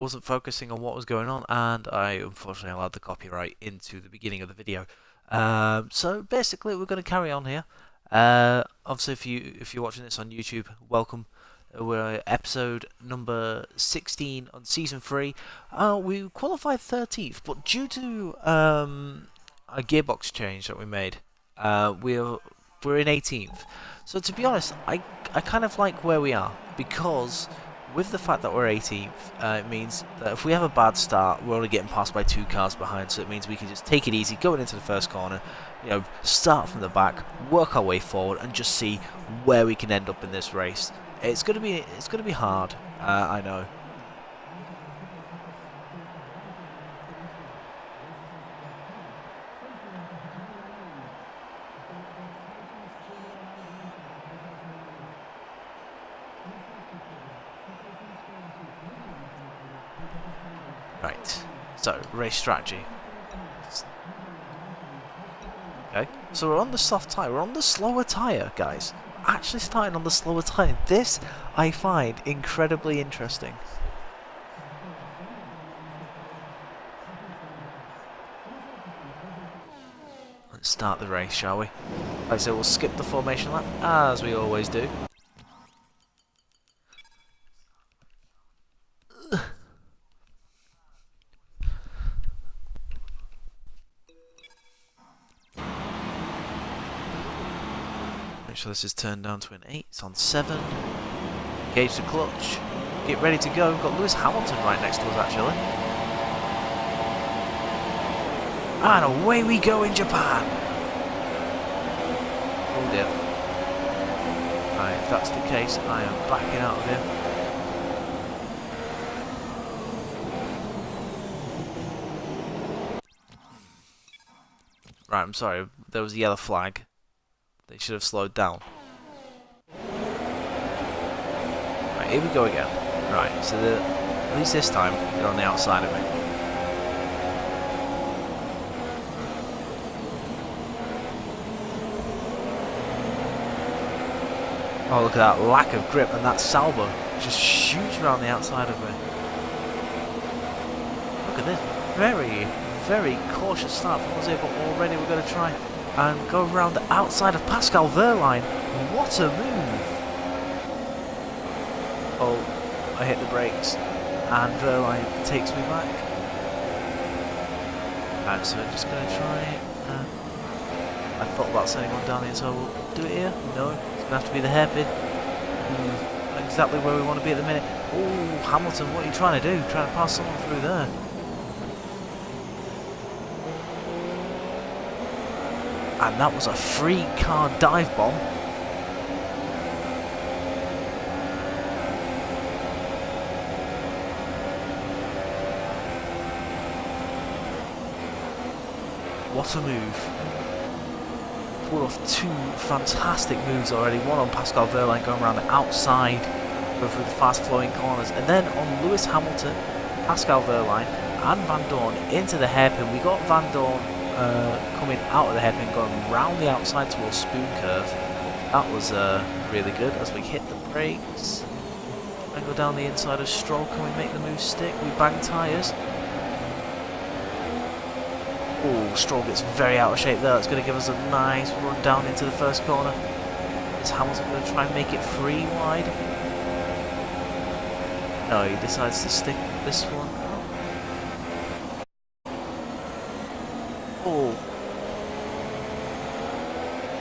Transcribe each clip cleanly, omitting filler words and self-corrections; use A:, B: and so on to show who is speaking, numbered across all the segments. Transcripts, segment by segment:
A: wasn't focusing on what was going on, and I unfortunately allowed the copyright into the beginning of the video. So basically, we're going to carry on here. Obviously, if you're watching this on YouTube, welcome. We're episode number 16 on season 3. We qualified 13th, but due to a gearbox change that we made, we're in 18th. So to be honest, I kind of like where we are, because with the fact that we're 18th, it means that if we have a bad start, we're only getting passed by 2 cars behind, so it means we can just take it easy, going into the first corner, start from the back, work our way forward, and just see where we can end up in this race. It's gonna be hard, I know. Right, so race strategy. Okay, so we're on the soft tyre, we're on the slower tyre, guys. Actually starting on the slower tyre. This I find incredibly interesting. Let's start the race, shall we? Like I said, we'll skip the formation lap, as we always do. Make sure this is turned down to an 8. It's on 7. Engage the clutch. Get ready to go. We've got Lewis Hamilton right next to us, actually. And away we go in Japan. Oh dear. Right, if that's the case, I am backing out of here. Right, I'm sorry. There was a yellow flag. They should have slowed down. Right, here we go again. Right, so at least this time they're on the outside of me. Oh, look at that lack of grip, and that Salvo just shoots around the outside of me. Look at this. Very, very cautious start from Jose, but already we're going to try and go around the outside of Pascal Wehrlein. What a move! Oh, I hit the brakes, and Wehrlein takes me back. Right, so we're just going to try. I thought about sending one down here, so we'll do it here. No, it's going to have to be the hairpin. Exactly where we want to be at the minute. Oh, Hamilton, what are you trying to do? Trying to pass someone through there. And that was a 3-car dive bomb. What a move. Pulled off 2 fantastic moves already. One on Pascal Wehrlein going around the outside, going through the fast flowing corners. And then on Lewis Hamilton, Pascal Wehrlein and Van Dorn into the hairpin. We got Van Dorn coming out of the hairpin, going round the outside towards Spoon Curve. That was really good as we hit the brakes and go down the inside of Stroll. Can we make the move stick? We bang tyres. Oh, Stroll gets very out of shape there. That's going to give us a nice run down into the first corner. Is Hamilton going to try and make it 3 wide? No, he decides to stick with this one. Oh.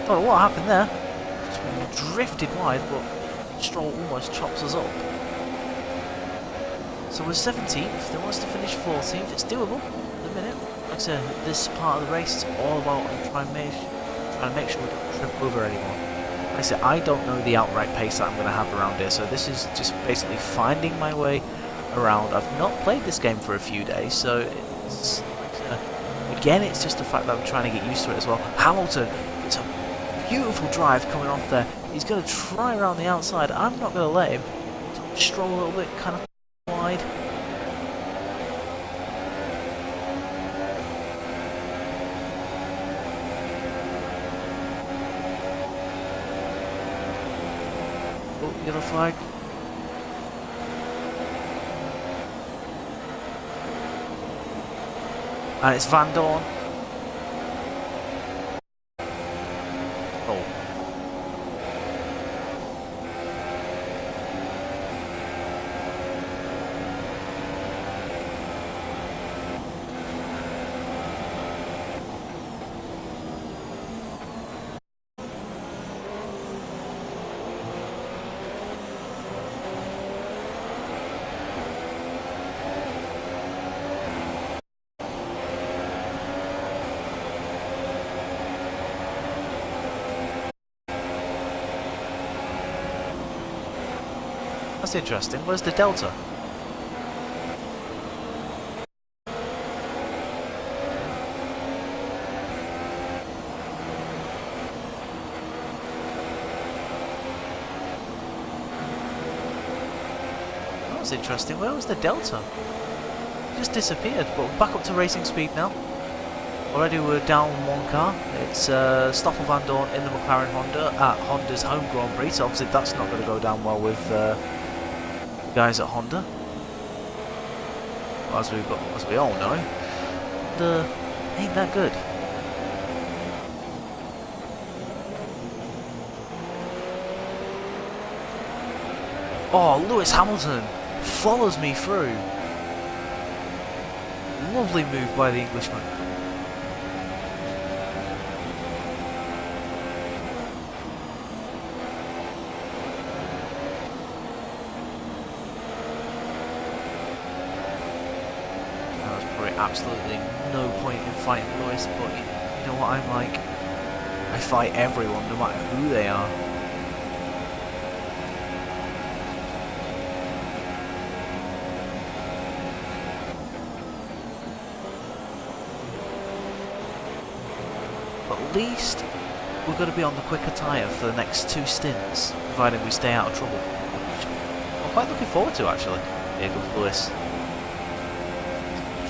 A: Don't know what happened there. Just drifted wide, but Stroll almost chops us up. So we're 17th. They want us to finish 14th. It's doable at the minute. Like I said, this part of the race is all about trying to make sure we don't trip over anyone. Like I said, I don't know the outright pace that I'm going to have around here, so this is just basically finding my way around. I've not played this game for a few days, so it's again, it's just the fact that I'm trying to get used to it as well. Hamilton, it's a beautiful drive coming off there. He's going to try around the outside. I'm not going to let him. Stroll a little bit, kind of wide. Oh, yellow flag. And it's Van Dorn. Oh. That's interesting. Where's the Delta? That was interesting. Where was the Delta? It just disappeared. But we're back up to racing speed now. Already we're down one car. It's Stoffel Van Dorn in the McLaren Honda at Honda's home Grand Prix. So obviously that's not going to go down well with the guys at Honda. Well, as we all know, Honda ain't that good. Oh, Lewis Hamilton follows me through. Lovely move by the Englishman. Absolutely no point in fighting Lewis, but you know what I'm like? I fight everyone, no matter who they are. But at least we're going to be on the quicker tyre for the next 2 stints, providing we stay out of trouble. Which I'm quite looking forward to, actually. Here goes Lewis.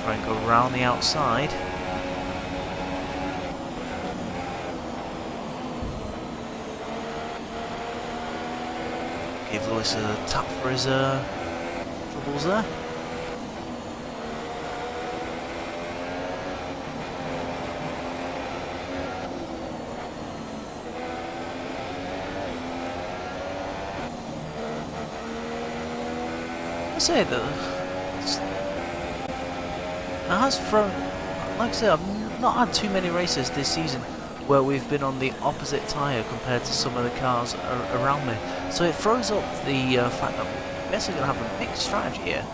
A: Try and go around the outside. Give Lewis a tap for his troubles there. I say that. It has thrown, like I said, I've not had too many races this season where we've been on the opposite tyre compared to some of the cars around me. So it throws up the fact that we're basically going to have a mixed strategy here.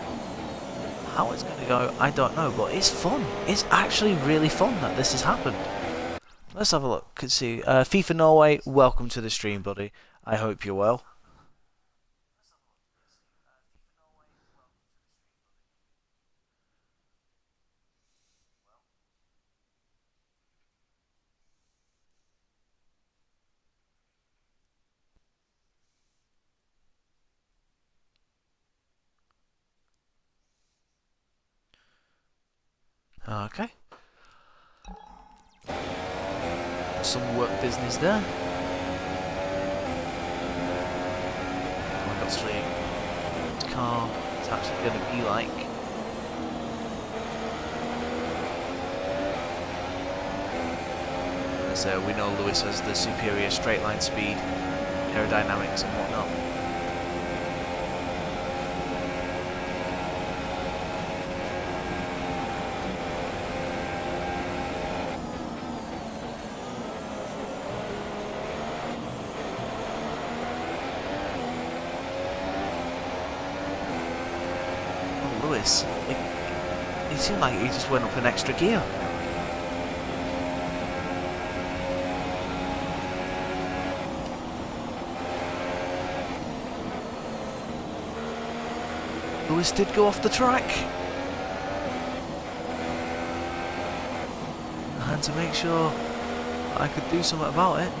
A: How it's going to go, I don't know, but it's fun. It's actually really fun that this has happened. Let's have a look and see. FIFA Norway, welcome to the stream, buddy. I hope you're well. Okay. Some work business there. I've got to see what the car is actually going to be like. So we know Lewis has the superior straight line speed, aerodynamics and whatnot. Lewis, it seemed like he just went up an extra gear. Lewis did go off the track. I had to make sure I could do something about it.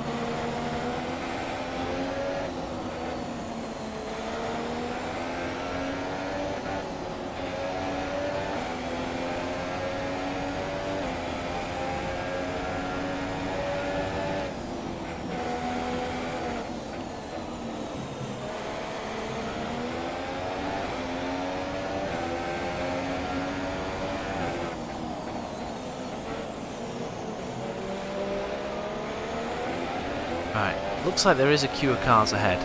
A: Right, looks like there is a queue of cars ahead.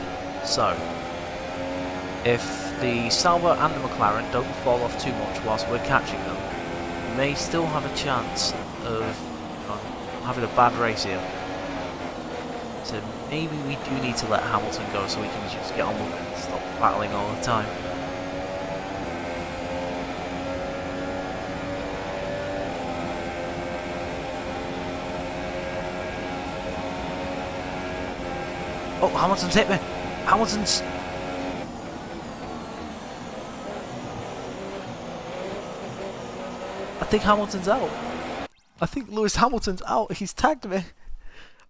A: So, if the Sauber and the McLaren don't fall off too much whilst we're catching them, we may still have a chance of having a bad race here. So maybe we do need to let Hamilton go so we can just get on with it and stop battling all the time. Oh, Hamilton's hit me! Hamilton's... I think Hamilton's out. I think Lewis Hamilton's out. He's tagged me.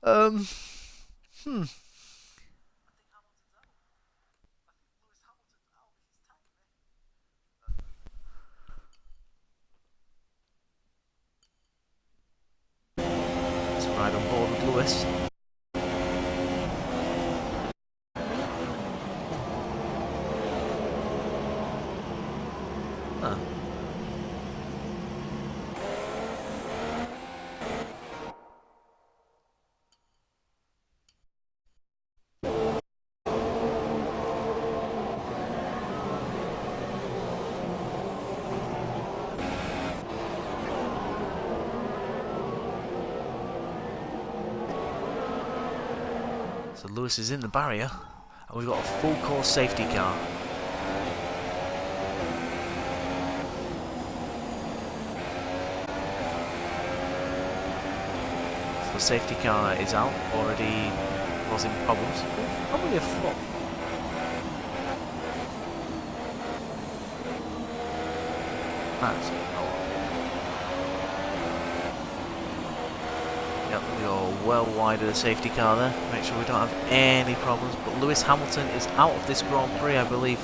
A: Let's ride on board with Lewis. Huh. So Lewis is in the barrier, and we've got a full course safety car. So the safety car is out, already causing problems. Probably a flop. That's Yep, we are well wide of the safety car there. Make sure we don't have any problems. But Lewis Hamilton is out of this Grand Prix, I believe.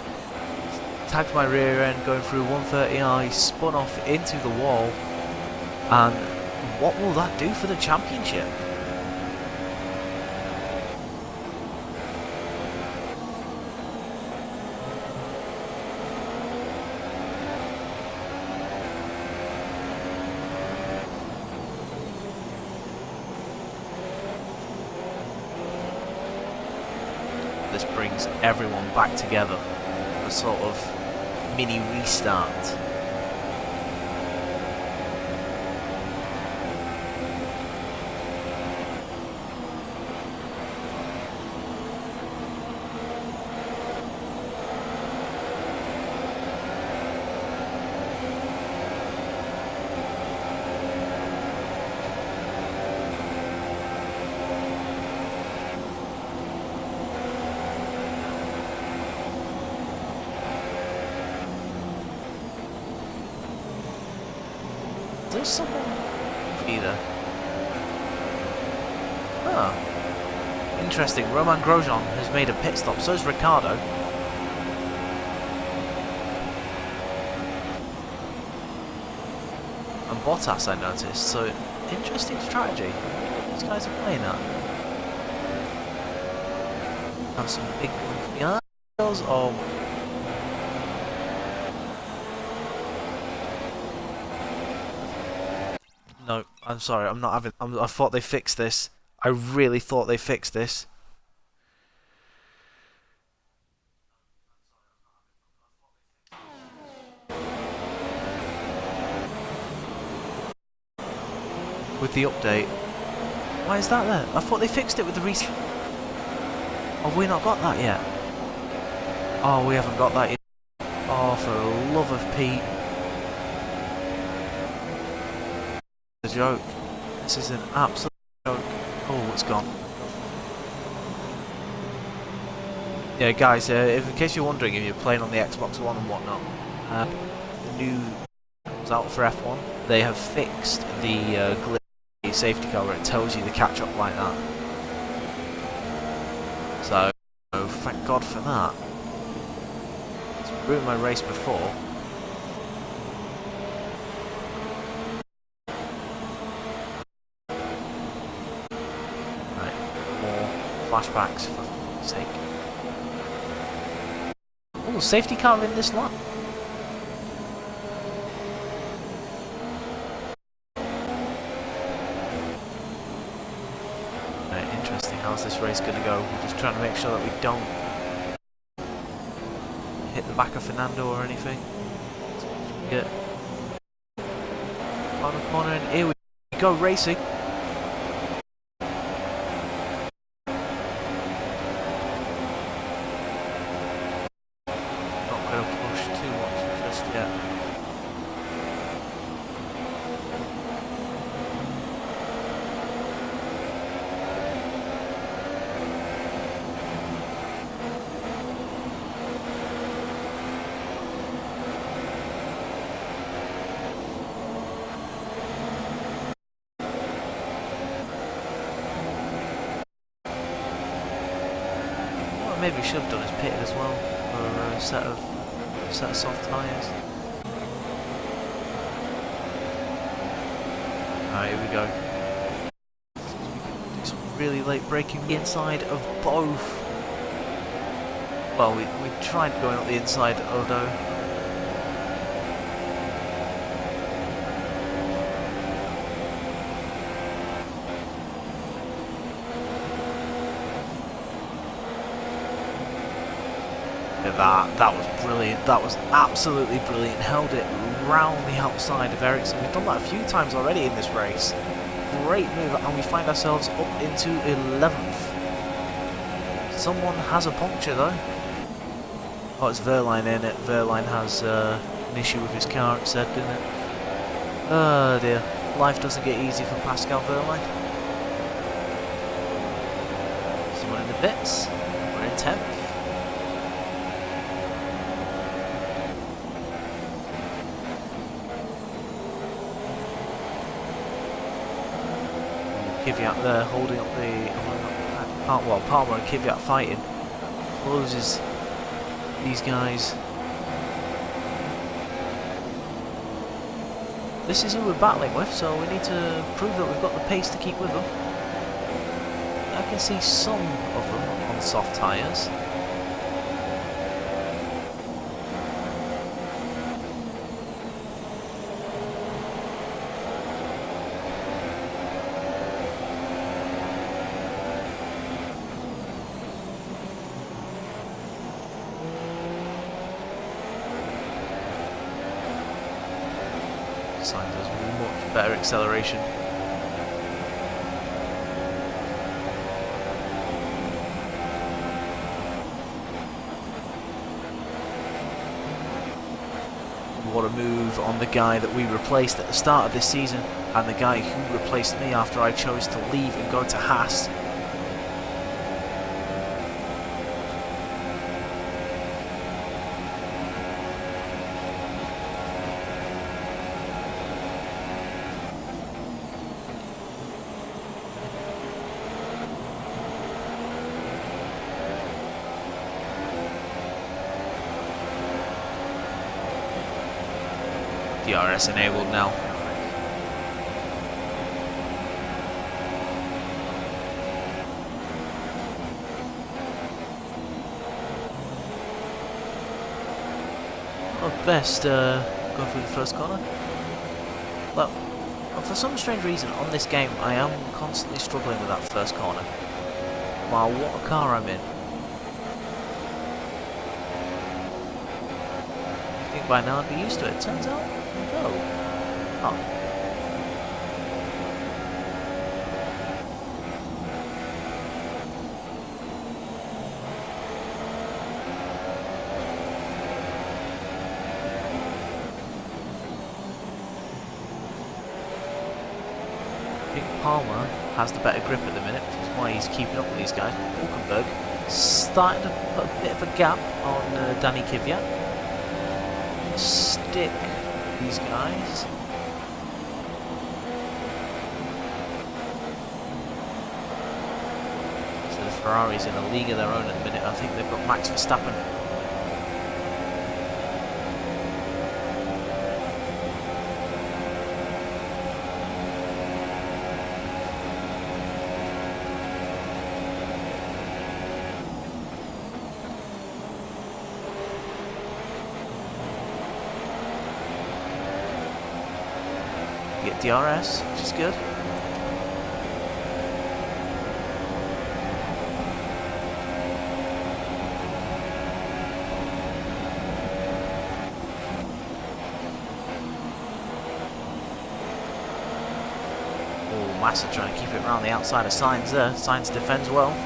A: Tagged my rear end going through 130i, spun off into the wall. And what will that do for the championship? This brings everyone back together. A sort of mini restart. There's someone either. Oh. Interesting. Romain Grosjean has made a pit stop, so has Ricciardo. And Bottas, I noticed. So, interesting strategy. These guys are playing that. Have some big behind us. Oh. No, I'm sorry, I'm not having... I thought they fixed this. I really thought they fixed this. With the update. Why is that there? I thought they fixed it with the reset. Have we not got that yet? Oh, we haven't got that yet. Oh, for the love of Pete. A joke. This is an absolute joke. Oh, it's gone. Yeah, guys, if, in case you're wondering if you're playing on the Xbox One and whatnot, the new comes out for F1. They have fixed the glitchy safety car where it tells you to catch up like that. So, thank God for that. It's ruined my race before. Flashbacks, for fuck's sake. Oh, safety car in this lap. Right, interesting. How's this race going to go? We're just trying to make sure that we don't hit the back of Fernando or anything. Get on the corner, and here we go, racing. Not going to push too much just yet. Maybe we should have done is pitted as well for a set of soft tyres. Alright, here we go. Do some really late braking inside of both. Well, we tried going up the inside, although that was brilliant. That was absolutely brilliant. Held it round the outside of Ericsson. We've done that a few times already in this race. Great move, and we find ourselves up into 11th. Someone has a puncture though. Oh, it's Verline in it. Verline has an issue with his car, it said, didn't it? Oh dear. Life doesn't get easy for Pascal Verline. Someone in the pits. We're in 10th. Kvyat there holding up the well, Palmer and Kvyat fighting. Closes these guys. This is who we're battling with, so we need to prove that we've got the pace to keep with them. I can see some of them on soft tyres. Sainz has much better acceleration. What a move on the guy that we replaced at the start of this season, and the guy who replaced me after I chose to leave and go to Haas. DRS enabled now. Not best going through the first corner. Well, for some strange reason on this game I am constantly struggling with that first corner. Wow, what a car I'm in. I think by now I'd be used to it. Turns out, no. Oh. I think Palmer has the better grip at the minute, which is why he's keeping up with these guys. Hulkenberg starting to put a bit of a gap on Danny Kvyat. Stick these guys. So the Ferrari's in a league of their own at the minute. I think they've got Max Verstappen. Get DRS, which is good. Massa trying to keep it around the outside of Sainz there. Sainz defends well.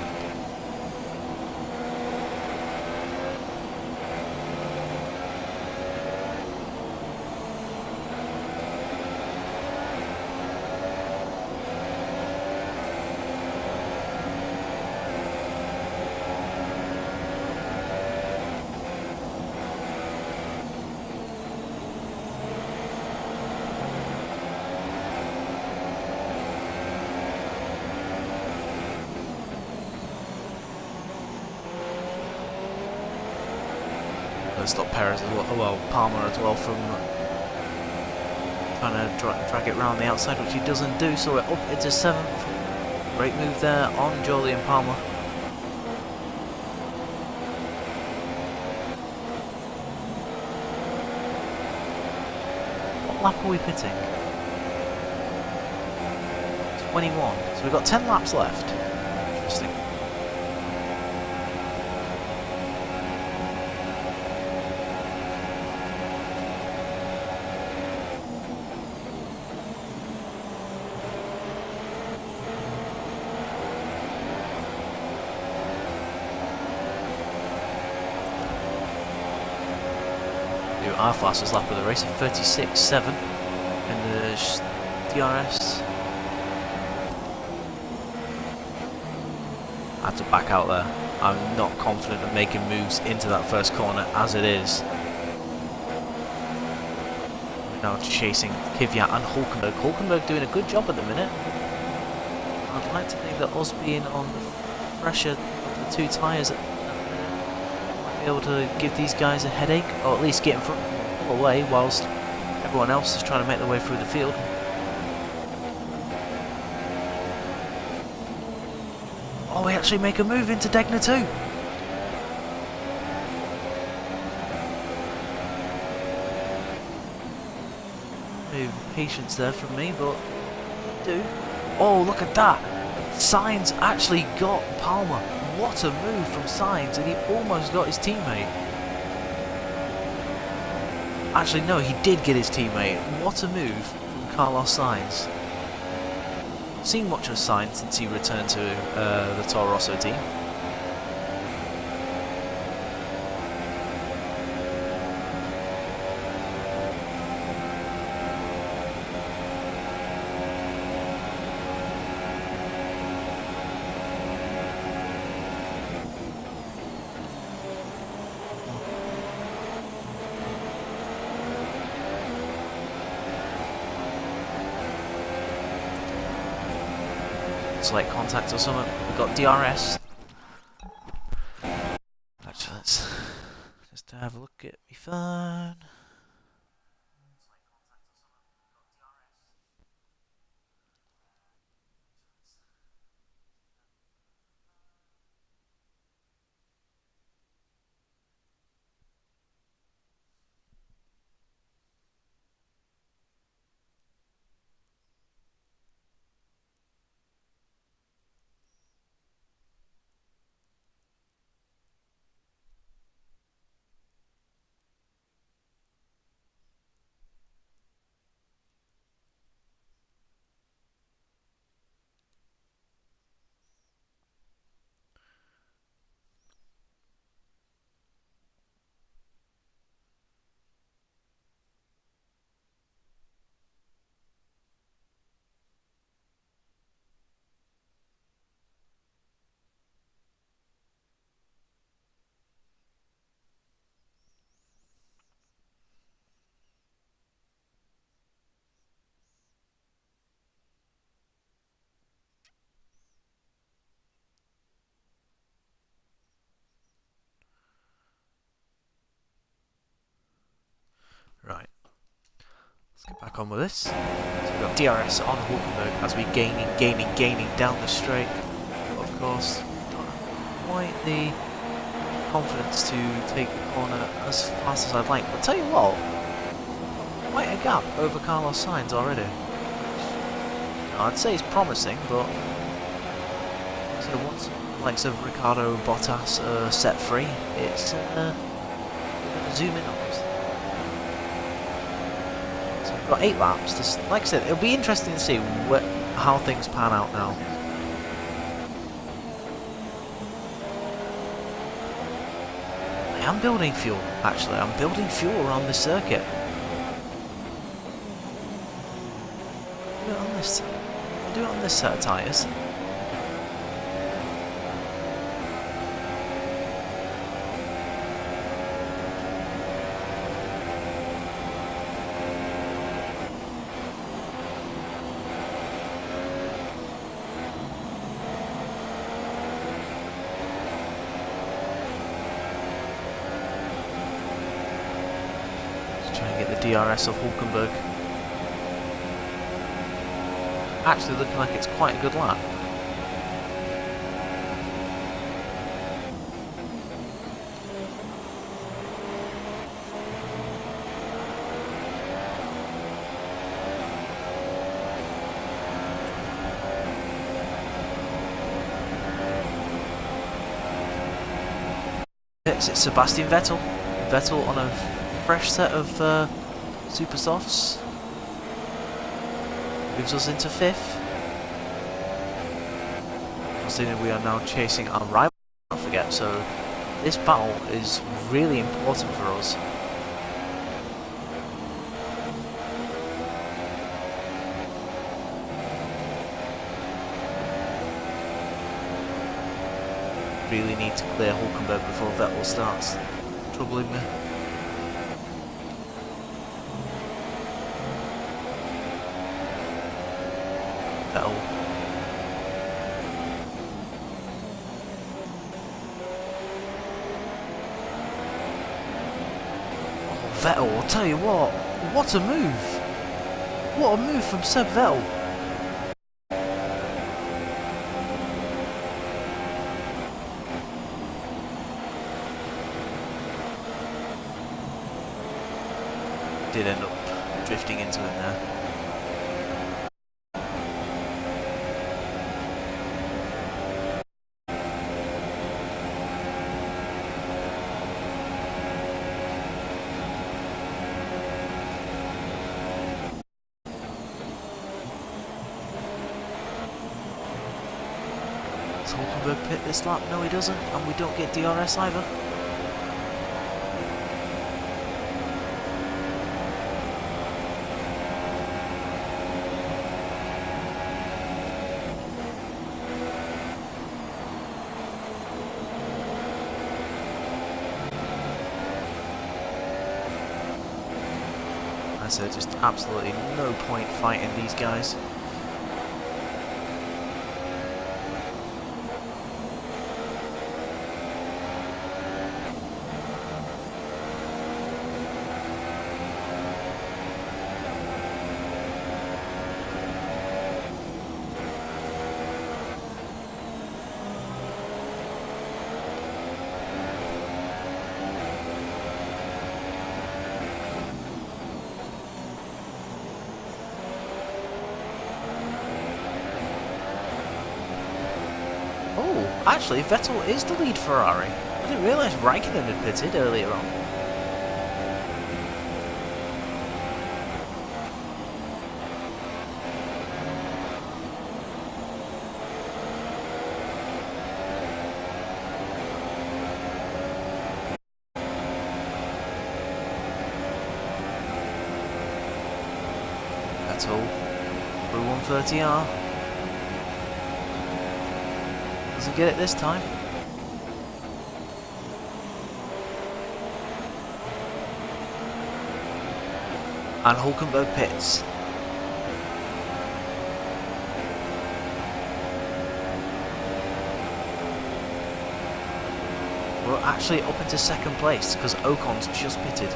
A: Stop Perez as well, Palmer as well from trying to drag it around the outside, which he doesn't do, so we're up into 7th. Great move there on Julian Palmer. What lap are we pitting? 21, so we've got 10 laps left. Interesting. Our fastest lap of the race, 36.7 in the DRS. I had to back out there. I'm not confident of making moves into that first corner as it is. We're now chasing Kvyat and Hulkenberg. Hulkenberg doing a good job at the minute. I'd like to think that us being on the fresher of the two tyres able to give these guys a headache, or at least get in front away whilst everyone else is trying to make their way through the field. Oh, we actually make a move into Degner too. Patience there from me, but do. Oh, look at that! Sainz actually got Palmer. What a move from Sainz, and he almost got his teammate. Actually, no, he did get his teammate. What a move from Carlos Sainz. Seen much of Sainz since he returned to the Toro Rosso team. Select contact or something. We've got DRS. Actually, let's just have a look at my phone. Right. Let's get back on with this. So we've got DRS on Hulkenberg as we gaining down the straight. But of course, don't have quite the confidence to take the corner as fast as I'd like. But tell you what, quite a gap over Carlos Sainz already. I'd say it's promising, but so once the likes of Ricardo Bottas set free, it's zoom in on this. So we've got 8 laps. Like I said, it'll be interesting to see how things pan out now. I am building fuel, actually. I'm building fuel around this circuit. Do it on this. I'll do it on this set of tyres. Try and get the DRS of Hulkenberg. Actually looking like it's quite a good lap. It's Sebastian Vettel. Vettel on a fresh set of super softs. Moves us into 5th. Considering we are now chasing our rival, don't forget, so this battle is really important for us. Really need to clear Hulkenberg before Vettel starts troubling me. Vettel. Oh, Vettel, I'll tell you what a move! What a move from Seb Vettel! Did end up drifting into him there. Does Hulkenberg pit this lap? No, he doesn't, and we don't get DRS either. I said, just absolutely no point fighting these guys. Oh, actually, Vettel is the lead Ferrari. I didn't realise Raikkonen had pitted earlier on. Vettel through 130R. Doesn't get it this time. And Hulkenberg pits. We're actually up into 2nd place because Ocon's just pitted.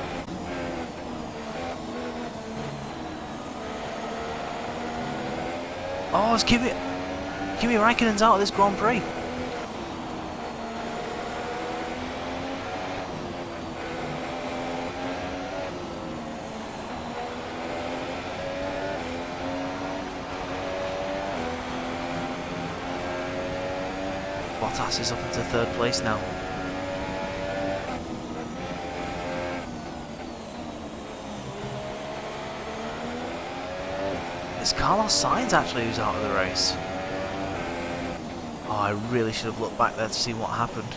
A: Oh, it's Kimi Raikkonen's out of this Grand Prix. Bottas is up into 3rd place now. It's Carlos Sainz actually who's out of the race. Oh, I really should have looked back there to see what happened.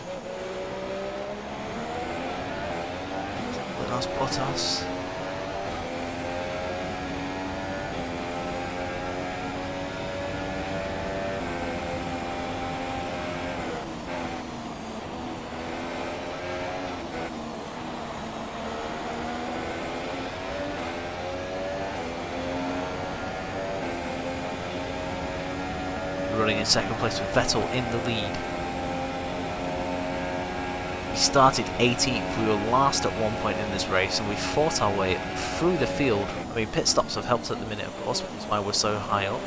A: Let's put us. Running in second place with Vettel in the lead. We started 18th, we were last at one point in this race, and we fought our way through the field. I mean, pit stops have helped at the minute, of course, that's why we're so high up.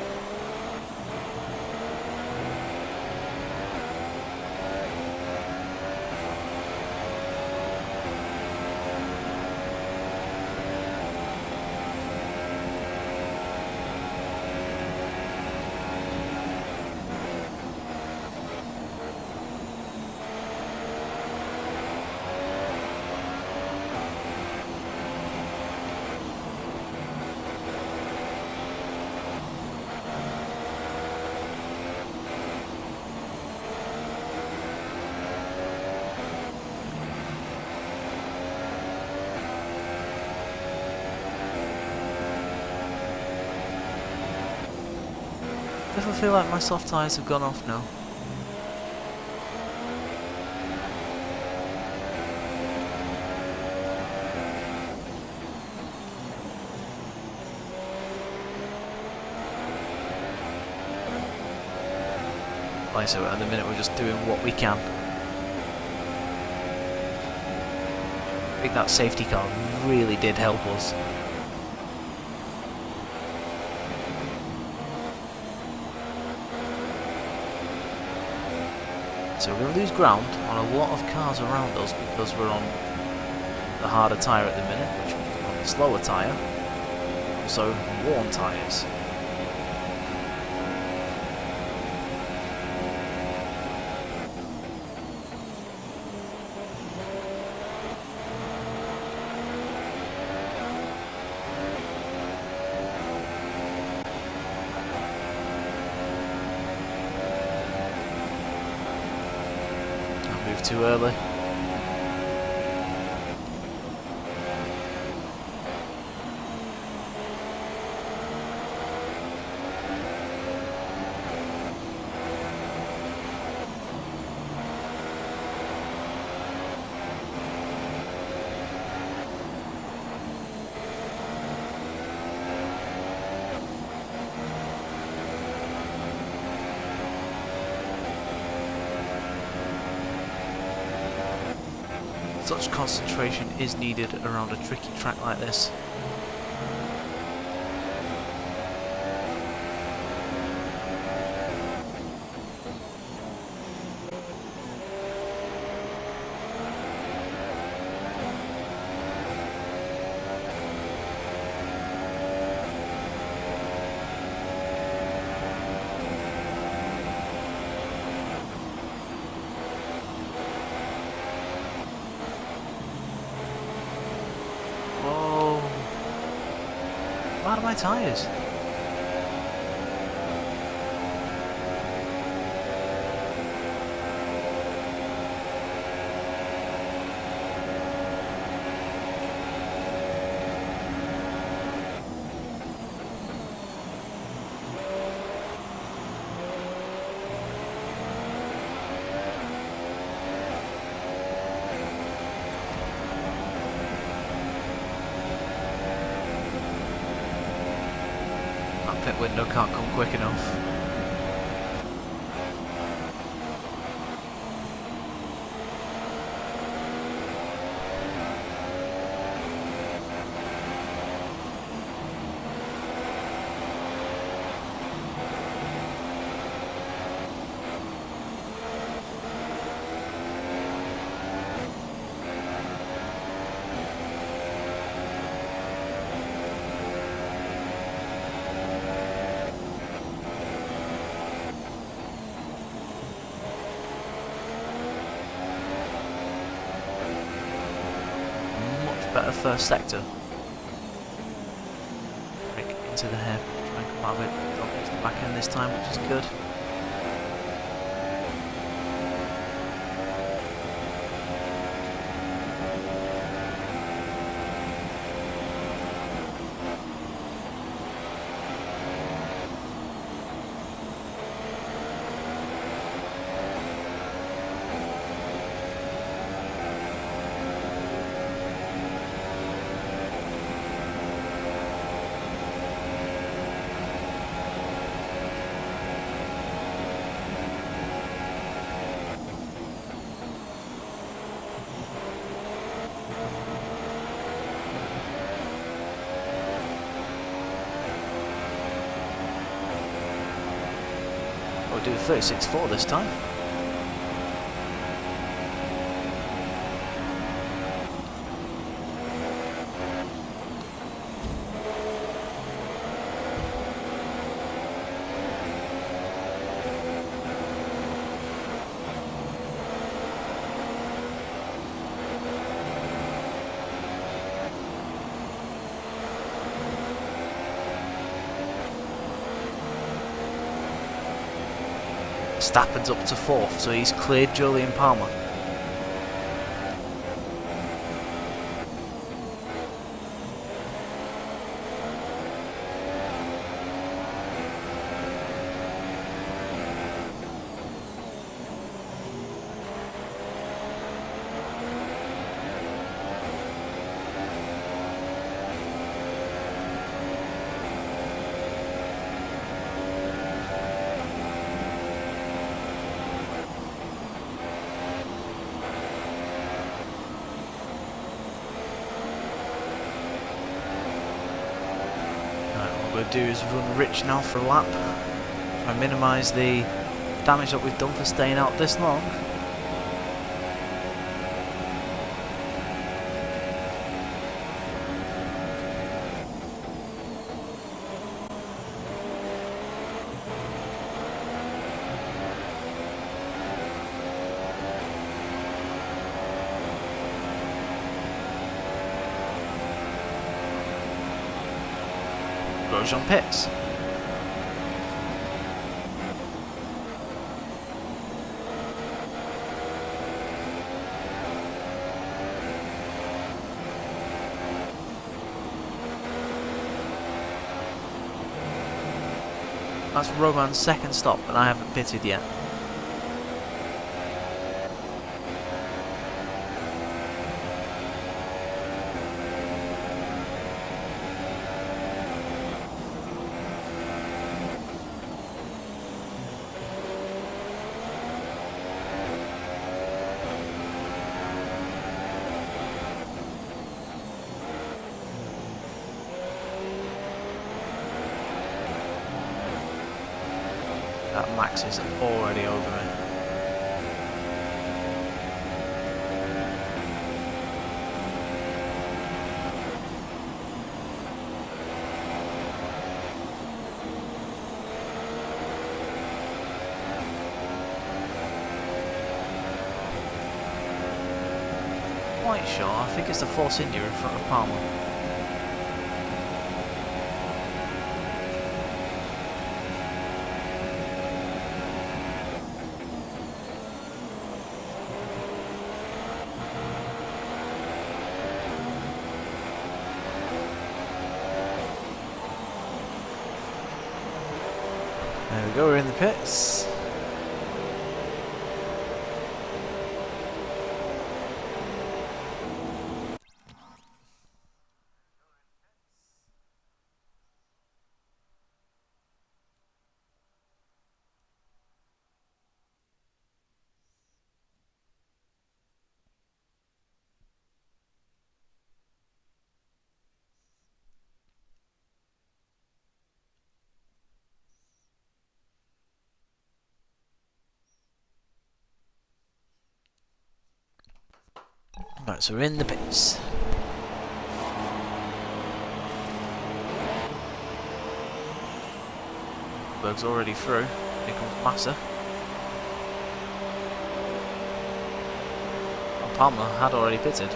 A: I feel like my soft tyres have gone off now. Like I said, at the minute we're just doing what we can. I think that safety car really did help us. So we're going to lose ground on a lot of cars around us because we're on the harder tyre at the minute, which means we're on the slower tyre. Also worn tyres. Too early. Such concentration is needed around a tricky track like this. Out of my tyres. Pit window can't come quick enough. Better first sector. Break into the hair, try and Might have it dropped into the back end this time, which is good. We'll do 36.4 this time. Stappen's up to 4th, so he's cleared Julian Palmer. What we'll do is run Rich now for a lap. Try and minimise the damage that we've done for staying out this long. On pits. That's Roman's second stop, and I haven't pitted yet. That Max is already over me. Quite sure, I think it's the Force India in front of Palmer. There we go, we're in the pits. Right, so we're in the pits. Berg's already through. Here comes Massa. Oh, Palmer had already pitted.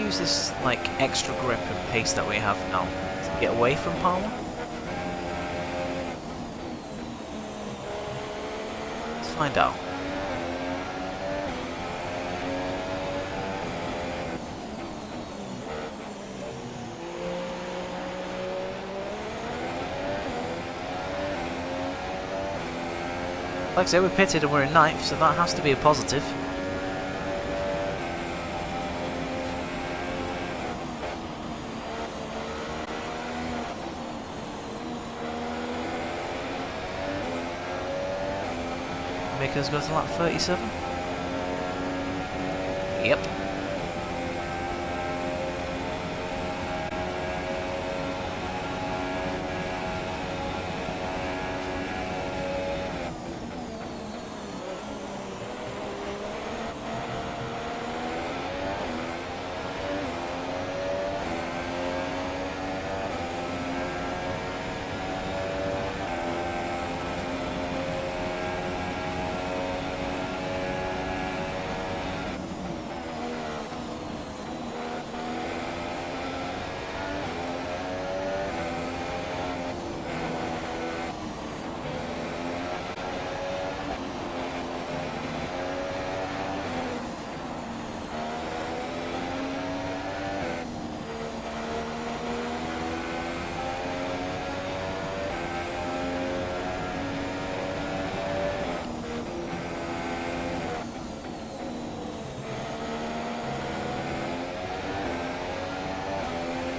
A: use this like extra grip and pace that we have now to get away from Palmer? Let's find out. Like I say, we're pitted and we're in ninth, so that has to be a positive. Making us go to lap 37? Yep.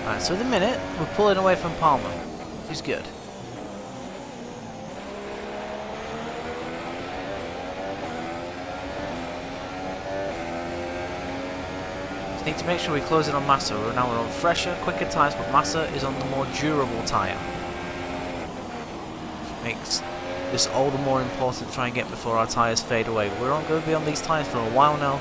A: Right, so at the minute, we're pulling away from Palmer, which is good. Just need to make sure we close in on Massa. We're now on fresher, quicker tyres, but Massa is on the more durable tyre. Which makes this all the more important to try and get before our tyres fade away. We're not going to be on these tyres for a while now.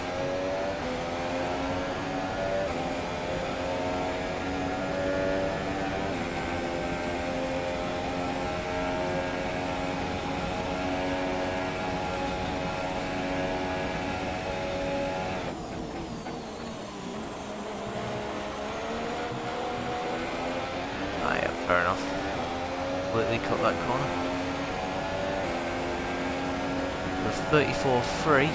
A: Fair enough. Completely cut that corner. We're 34.3.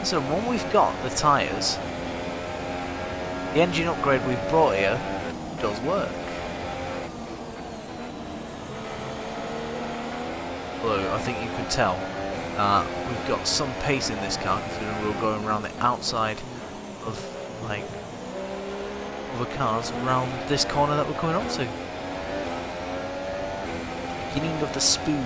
A: So when we've got the tyres, the engine upgrade we've brought here does work. Although I think you could tell we've got some pace in this car considering we're going around the outside of like other cars around this corner that we're coming onto. Beginning of the spoon.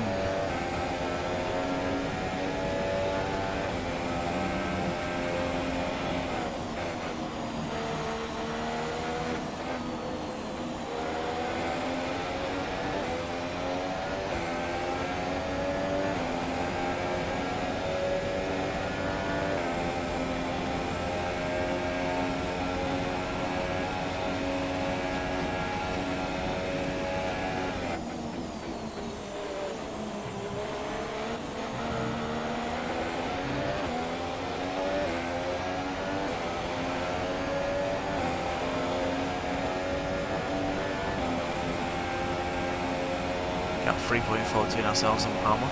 A: Got 3.4 between ourselves and Palmer.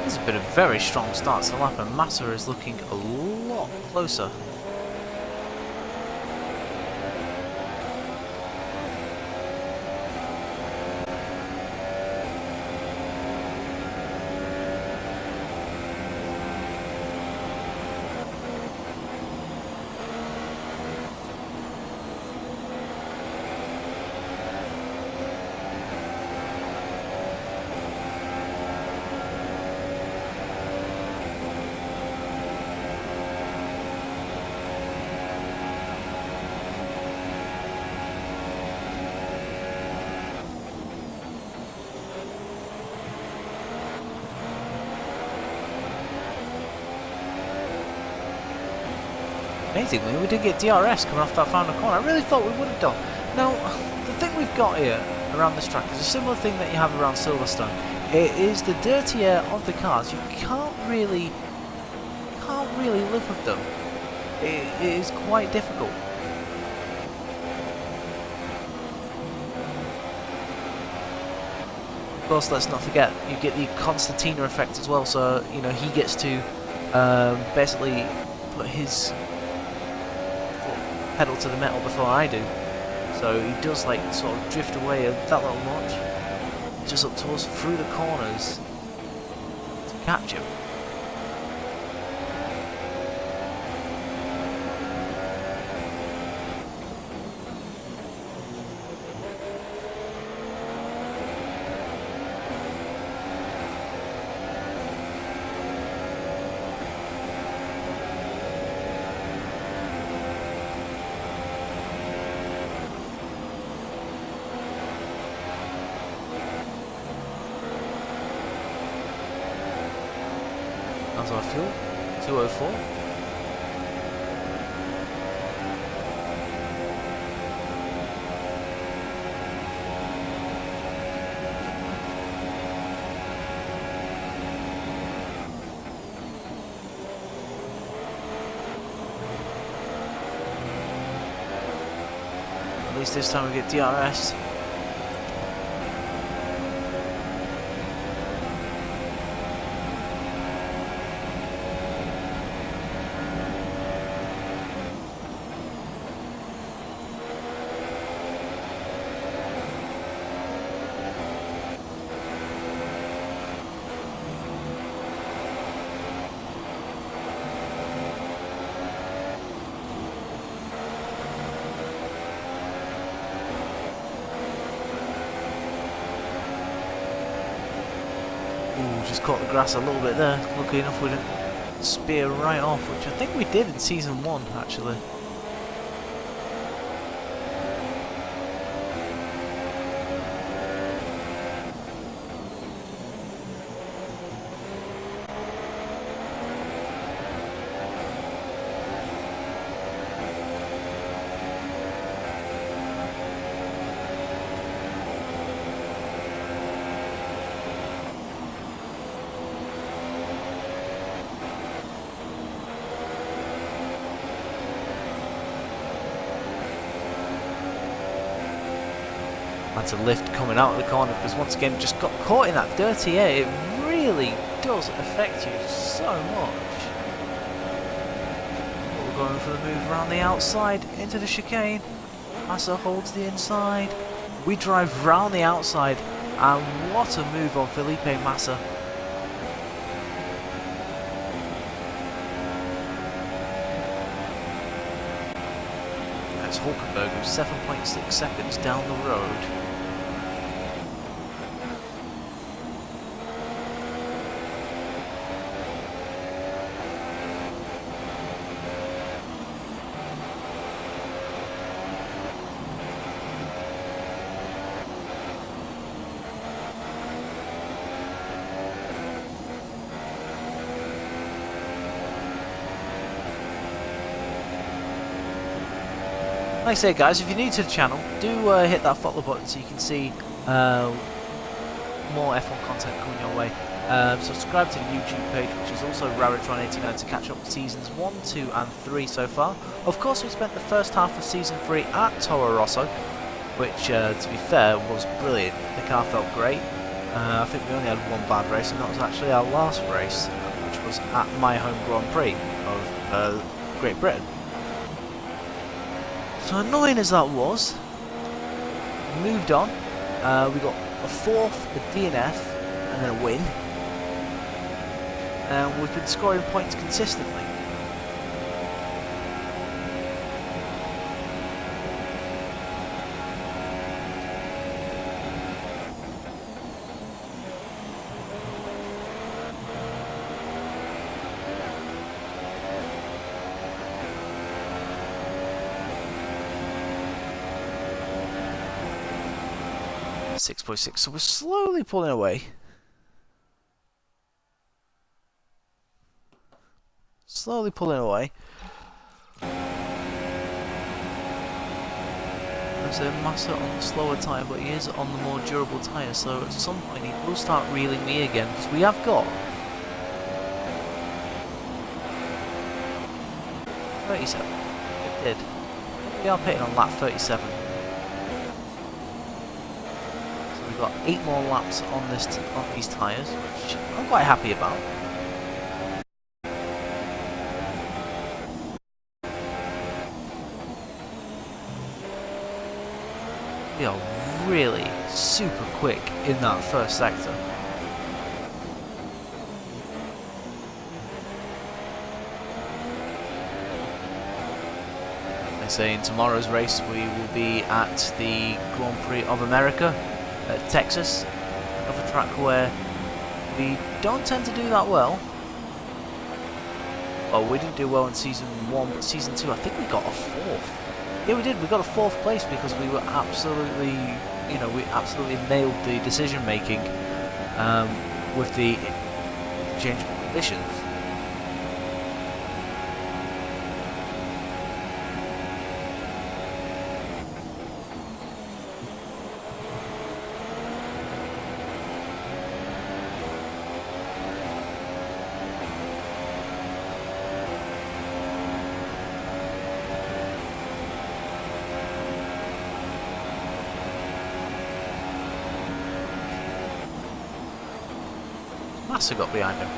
A: This has been a very strong start to the lap, and Massa is looking a lot closer Amazingly, we did get DRS coming off that final corner. I really thought we would have done. Now, the thing we've got here around this track is a similar thing that you have around Silverstone. It is the dirty air of the cars. You can't really live with them. It is quite difficult. Of course, let's not forget, you get the Constantina effect as well, so, you know, he gets to basically put his pedal to the metal before I do. So he does, like, sort of drift away that little much, just up to us through the corners to catch him. How's our fuel? 204. At least this time we get DRS. Ooh, just caught the grass a little bit there. Lucky enough we didn't spear right off, which I think we did in Season 1 actually. That's a lift coming out of the corner because once again just got caught in that dirty air. It really does affect you so much. But we're going for the move around the outside into the chicane. Massa holds the inside. We drive round the outside, and what a move on Felipe Massa. That's Hulkenberg with 7.6 seconds down the road. Like I say, guys, if you're new to the channel, do hit that follow button so you can see more F1 content coming your way. Subscribe to the YouTube page, which is also Raritron89, to catch up with Seasons 1, 2 and 3 so far. Of course, we spent the first half of Season 3 at Toro Rosso, which, to be fair, was brilliant. The car felt great. I think we only had one bad race, and that was actually our last race, which was at my home Grand Prix of Great Britain. So annoying as that was, we moved on. We got a fourth, a DNF, and then a win. And we've been scoring points consistently. .6, so we're slowly pulling away. Slowly pulling away. So Massa on the slower tyre, but he is on the more durable tyre, so at some point he will start reeling me again, because we have got 37. It did. We are pitting on lap 37. So we've got 8 more laps on these tyres, which I'm quite happy about. We are really super quick in that first sector. They say in tomorrow's race we will be at the Grand Prix of America at Texas, another track where we don't tend to do that well. Oh, we didn't do well in Season 1, but Season 2 I think we got a 4th. Yeah, we did. We got a 4th place because we were absolutely, we absolutely nailed the decision making with the changeable conditions. Massa got behind him.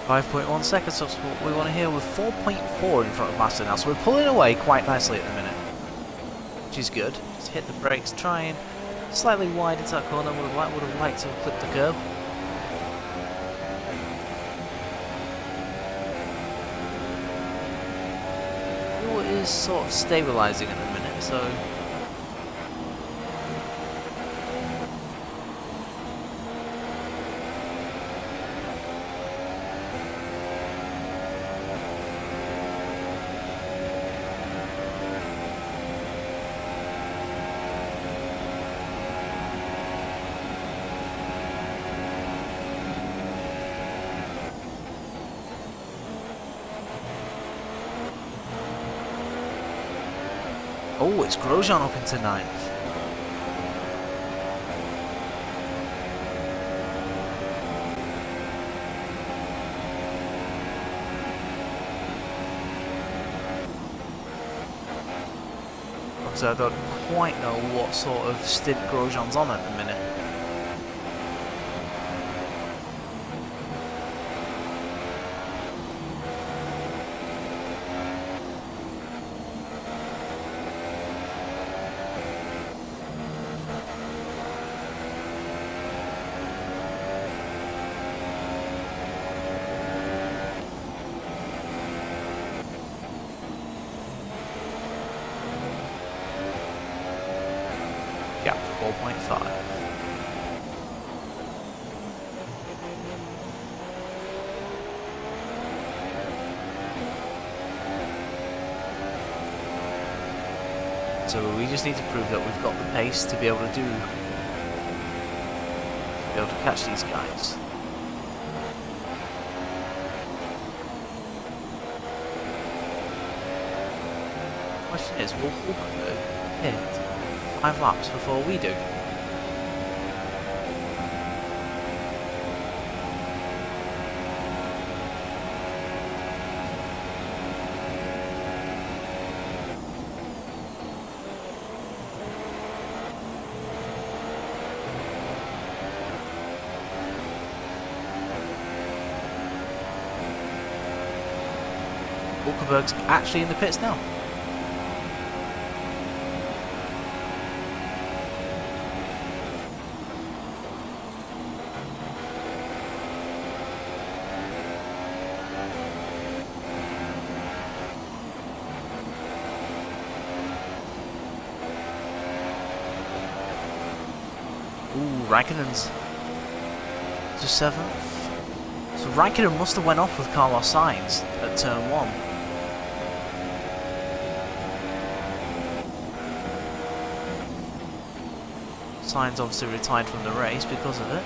A: 5.1 seconds, that's what we want to hear, with 4.4 in front of Massa now, so we're pulling away quite nicely at the minute, which is good. Just hit the brakes, trying slightly wide into that corner, would have liked to have clipped the curb. Fuel is sort of stabilising at the minute, so oh, it's Grosjean up into 9th. So I don't quite know what sort of stint Grosjean's on at the minute. Yeah, 4.5. So we just need to prove that we've got the pace to be able to catch these guys. Question is, will Hulkenberg hit 5 laps before we do? Hulkenberg's actually in the pits now. Ooh, Raikkonen's to 7th. So Raikkonen must have went off with Carlos Sainz at turn 1. Sainz obviously retired from the race because of it.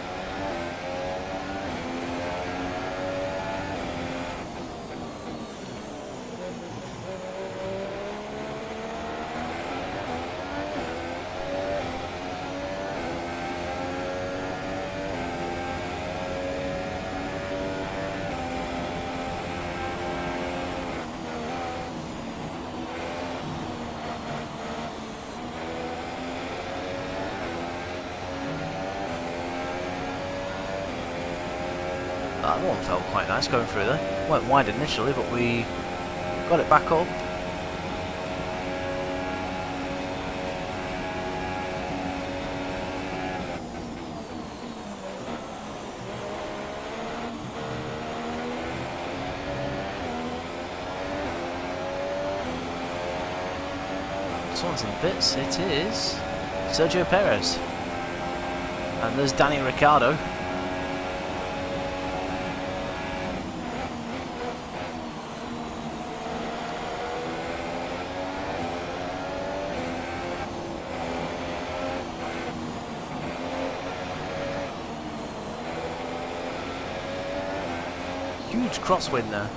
A: That one felt quite nice going through there. Went wide initially, but we got it back up. Someone's in the pits. It is Sergio Perez. And there's Danny Ricciardo. Huge crosswind there.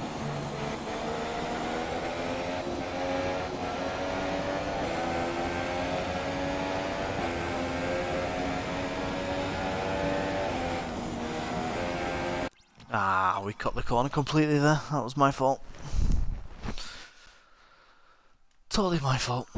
A: Ah, we cut the corner completely there. That was my fault. Totally my fault.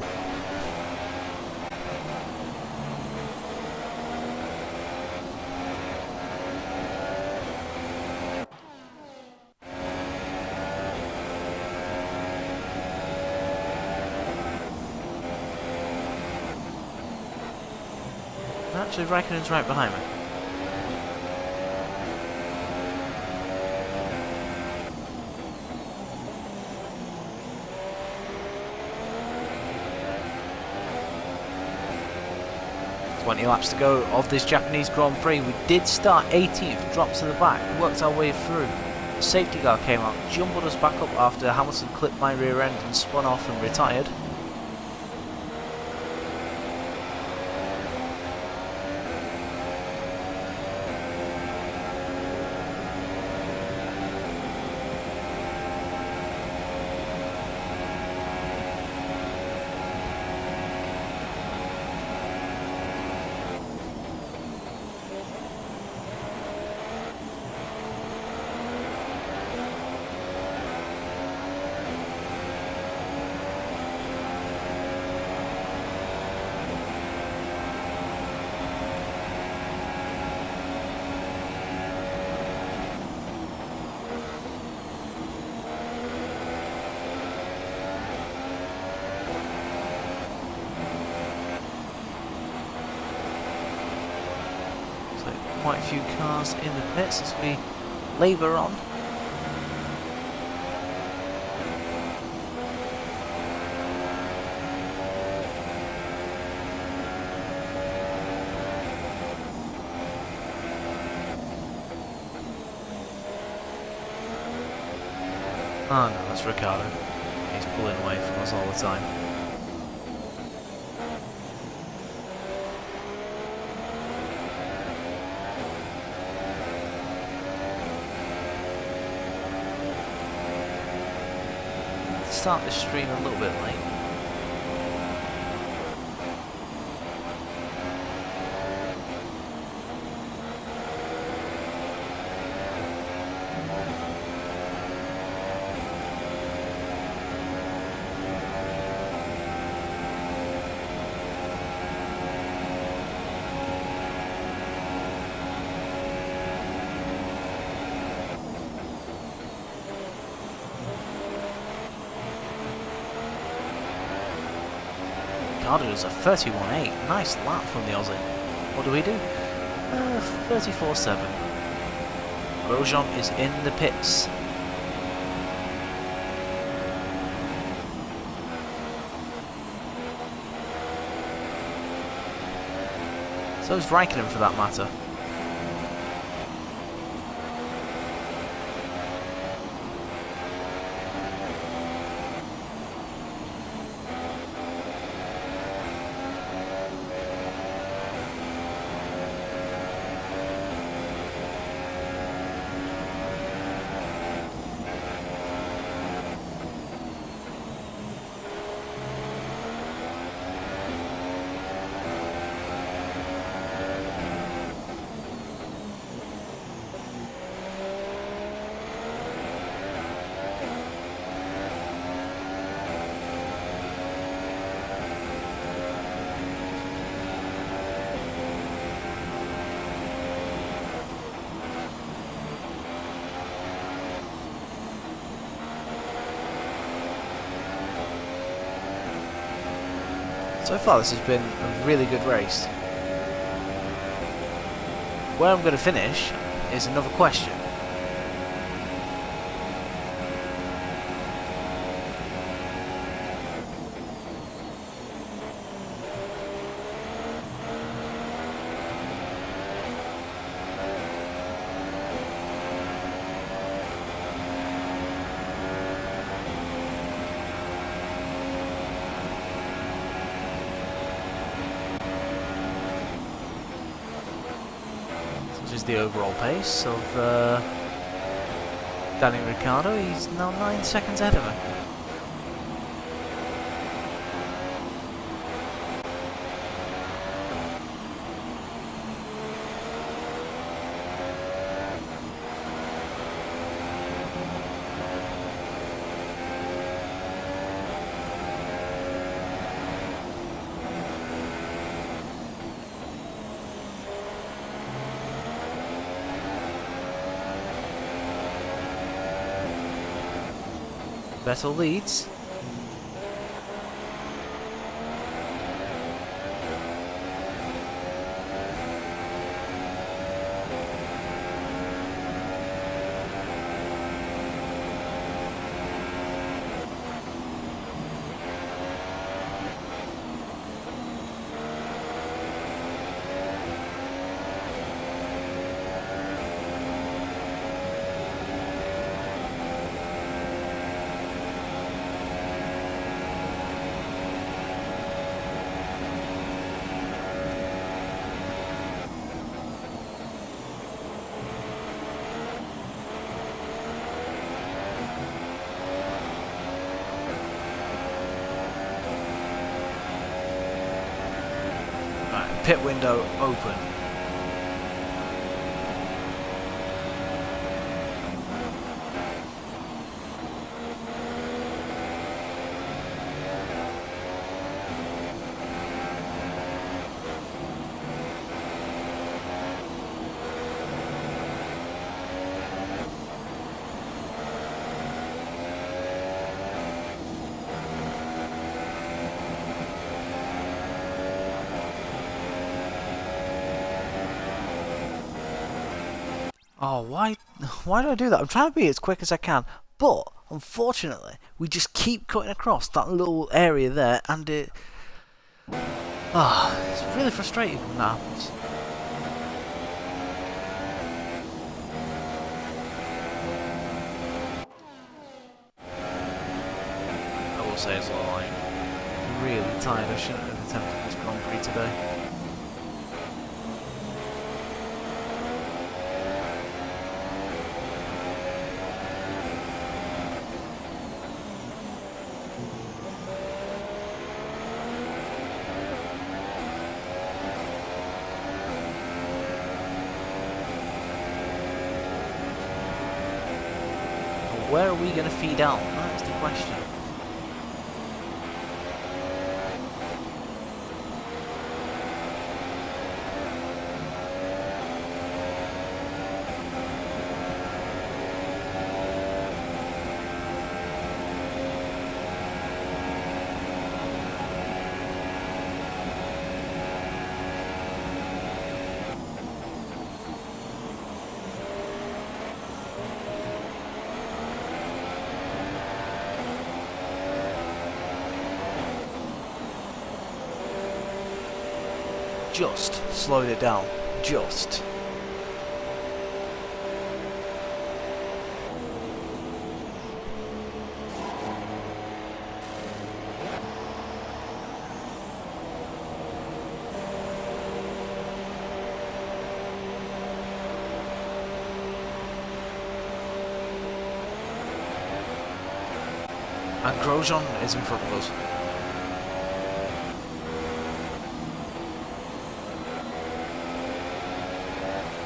A: Actually, Raikkonen's right behind me. "20 laps to go of this Japanese Grand Prix. We did start 18th, dropped to the back, worked our way through. The safety car came out, jumbled us back up after Hamilton clipped my rear end and spun off and retired. Quite a few cars in the pits as we labour on. Oh no, that's Ricciardo. He's pulling away from us all the time. Start this stream a little bit late. Ricciardo does a 31.8. Nice lap from the Aussie. What do we do? 34.7. Grosjean is in the pits. So is Raikkonen for that matter. So far this has been a really good race. Where I'm going to finish is another question. Is the overall pace of Daniel Ricciardo. He's now 9 seconds ahead of him. Vettel leads. Pit window open. Oh, why do I do that? I'm trying to be as quick as I can, but unfortunately, we just keep cutting across that little area there, and it's really frustrating when that happens. I will say as well, I'm really tired. I shouldn't have attempted this Grand Prix today. Where are we going to feed out? That's the question. just slowed it down. Just. And Grosjean is in front of us.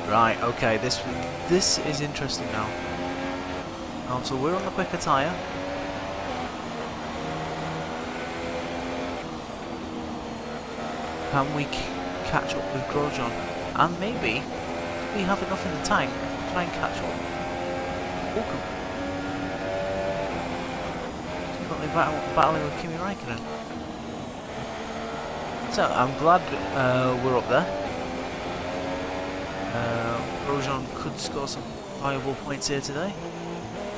A: Right, okay, this is interesting now. So we're on the quicker tyre. Can we catch up with Grosjean? And maybe we have enough in the tank to try and catch up. Currently battling with Kimi Raikkonen. So I'm glad we're up there. Grosjean could score some valuable points here today.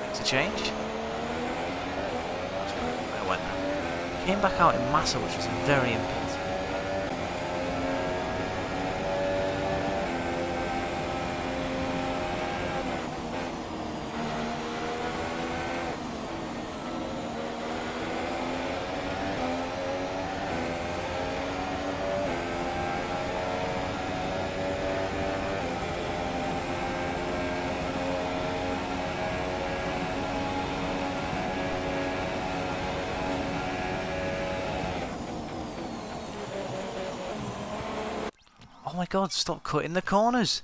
A: Makes a change. I went. Came back out in Massa, which was very important. Oh my god, stop cutting the corners!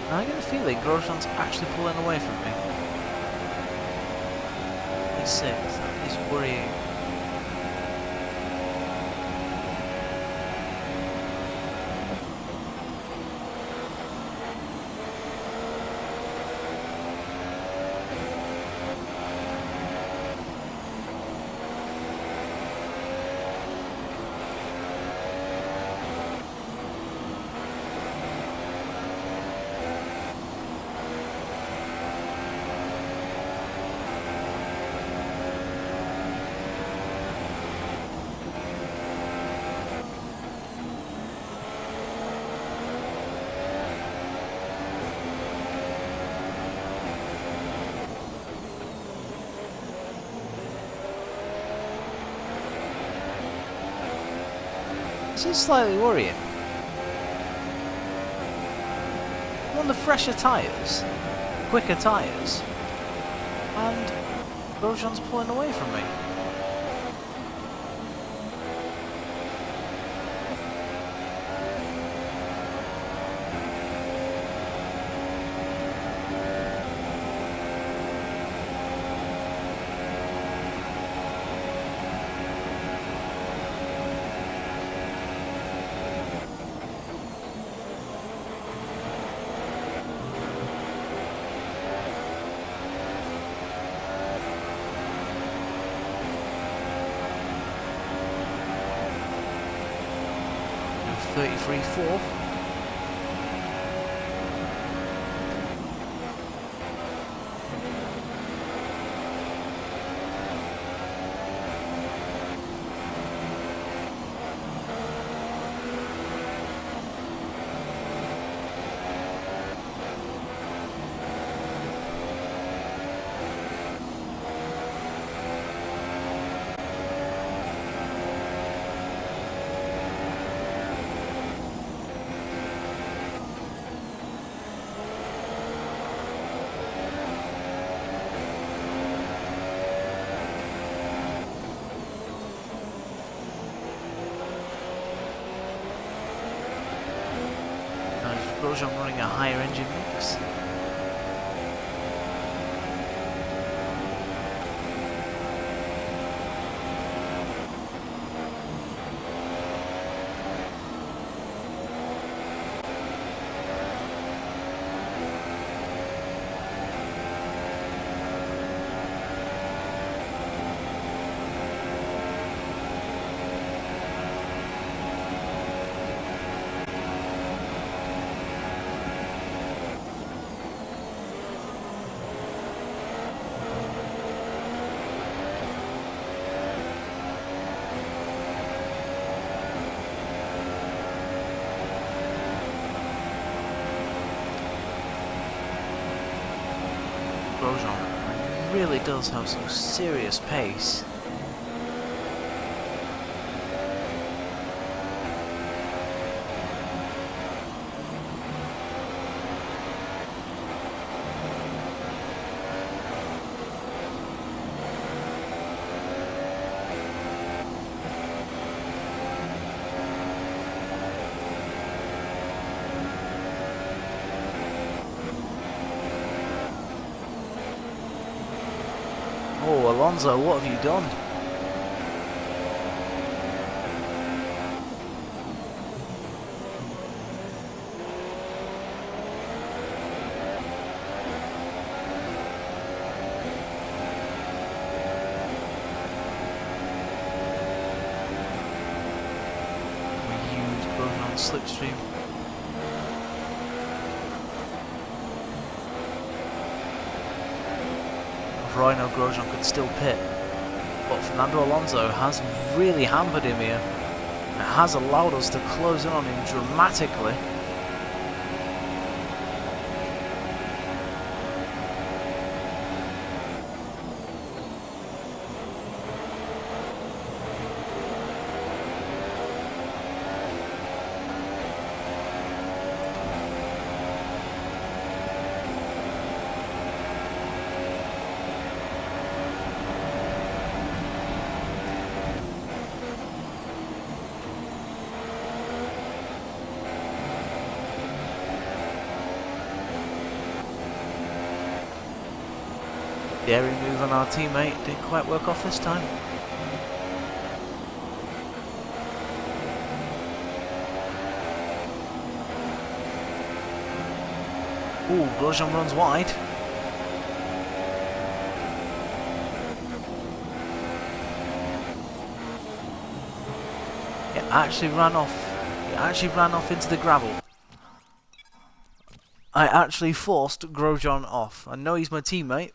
A: I get a feeling Grosjean's actually pulling away from me. 6, that is worrying. This is slightly worrying. I'm on the fresher tyres, quicker tyres, and Grosjean's pulling away from me. And 33 fourth. Grosjean running a higher engine mix. Grosjean really does have some serious pace. Oh, Alonso, what have you done? We used Grosjean's slipstream. I know Grosjean could still pit, but Fernando Alonso has really hampered him here. It has allowed us to close in on him dramatically. The airy move on our teammate didn't quite work off this time. Ooh, Grosjean runs wide. It actually ran off. It actually ran off into the gravel. I actually forced Grosjean off. I know he's my teammate.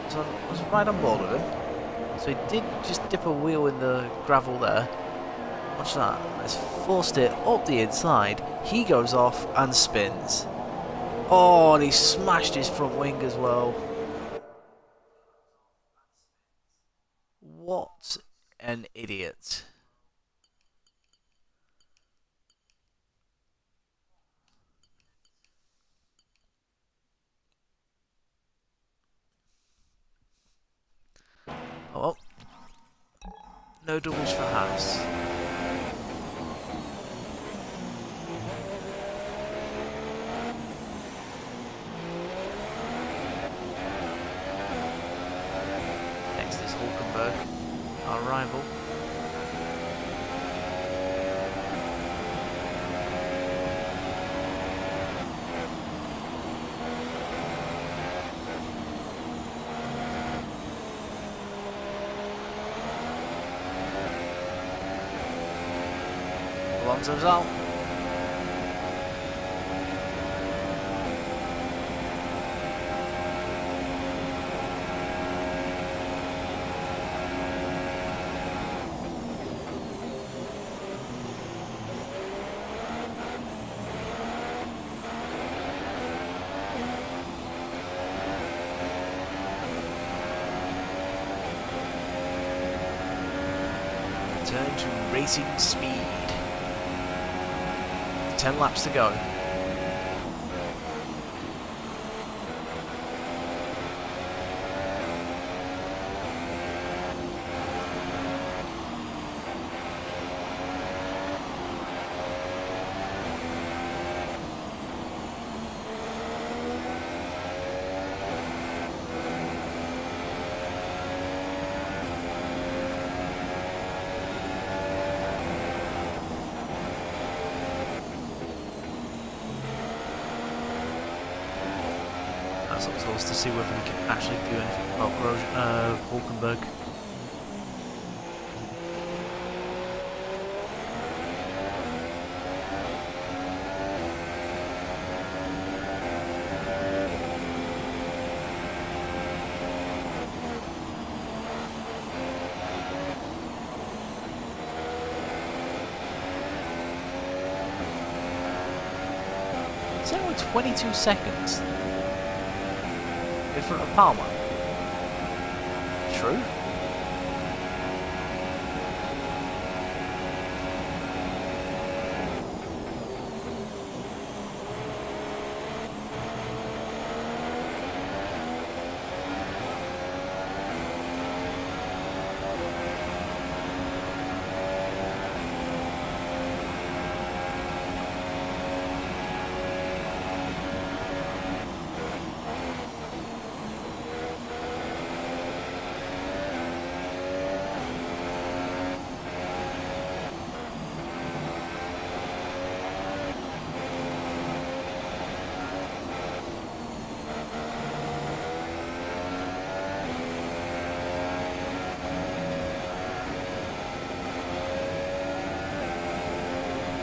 A: So I was right on board with him. So he did just dip a wheel in the gravel there. Watch that. Let's forced it up the inside. He goes off and spins. Oh, and he smashed his front wing as well. What an idiot. Oh well. No doubles for Haas. Next is Hulkenberg, our rival. Alonso's out. Turn to racing speed. 10 laps to go. That's up to us to see whether we can actually do anything about Hulkenberg. Is that only 22 seconds in front of Palmer? True.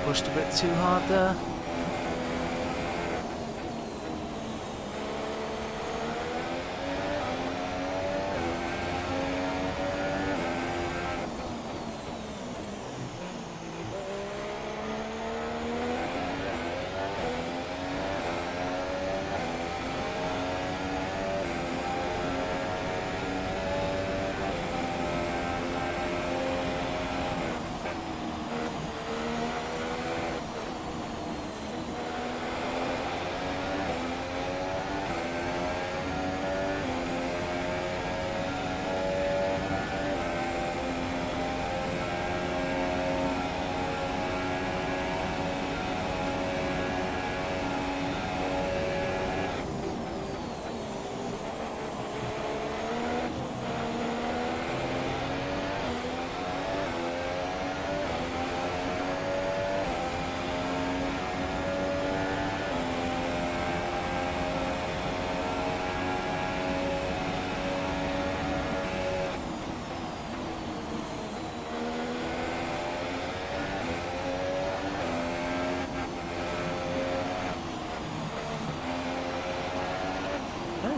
A: Pushed a bit too hard there.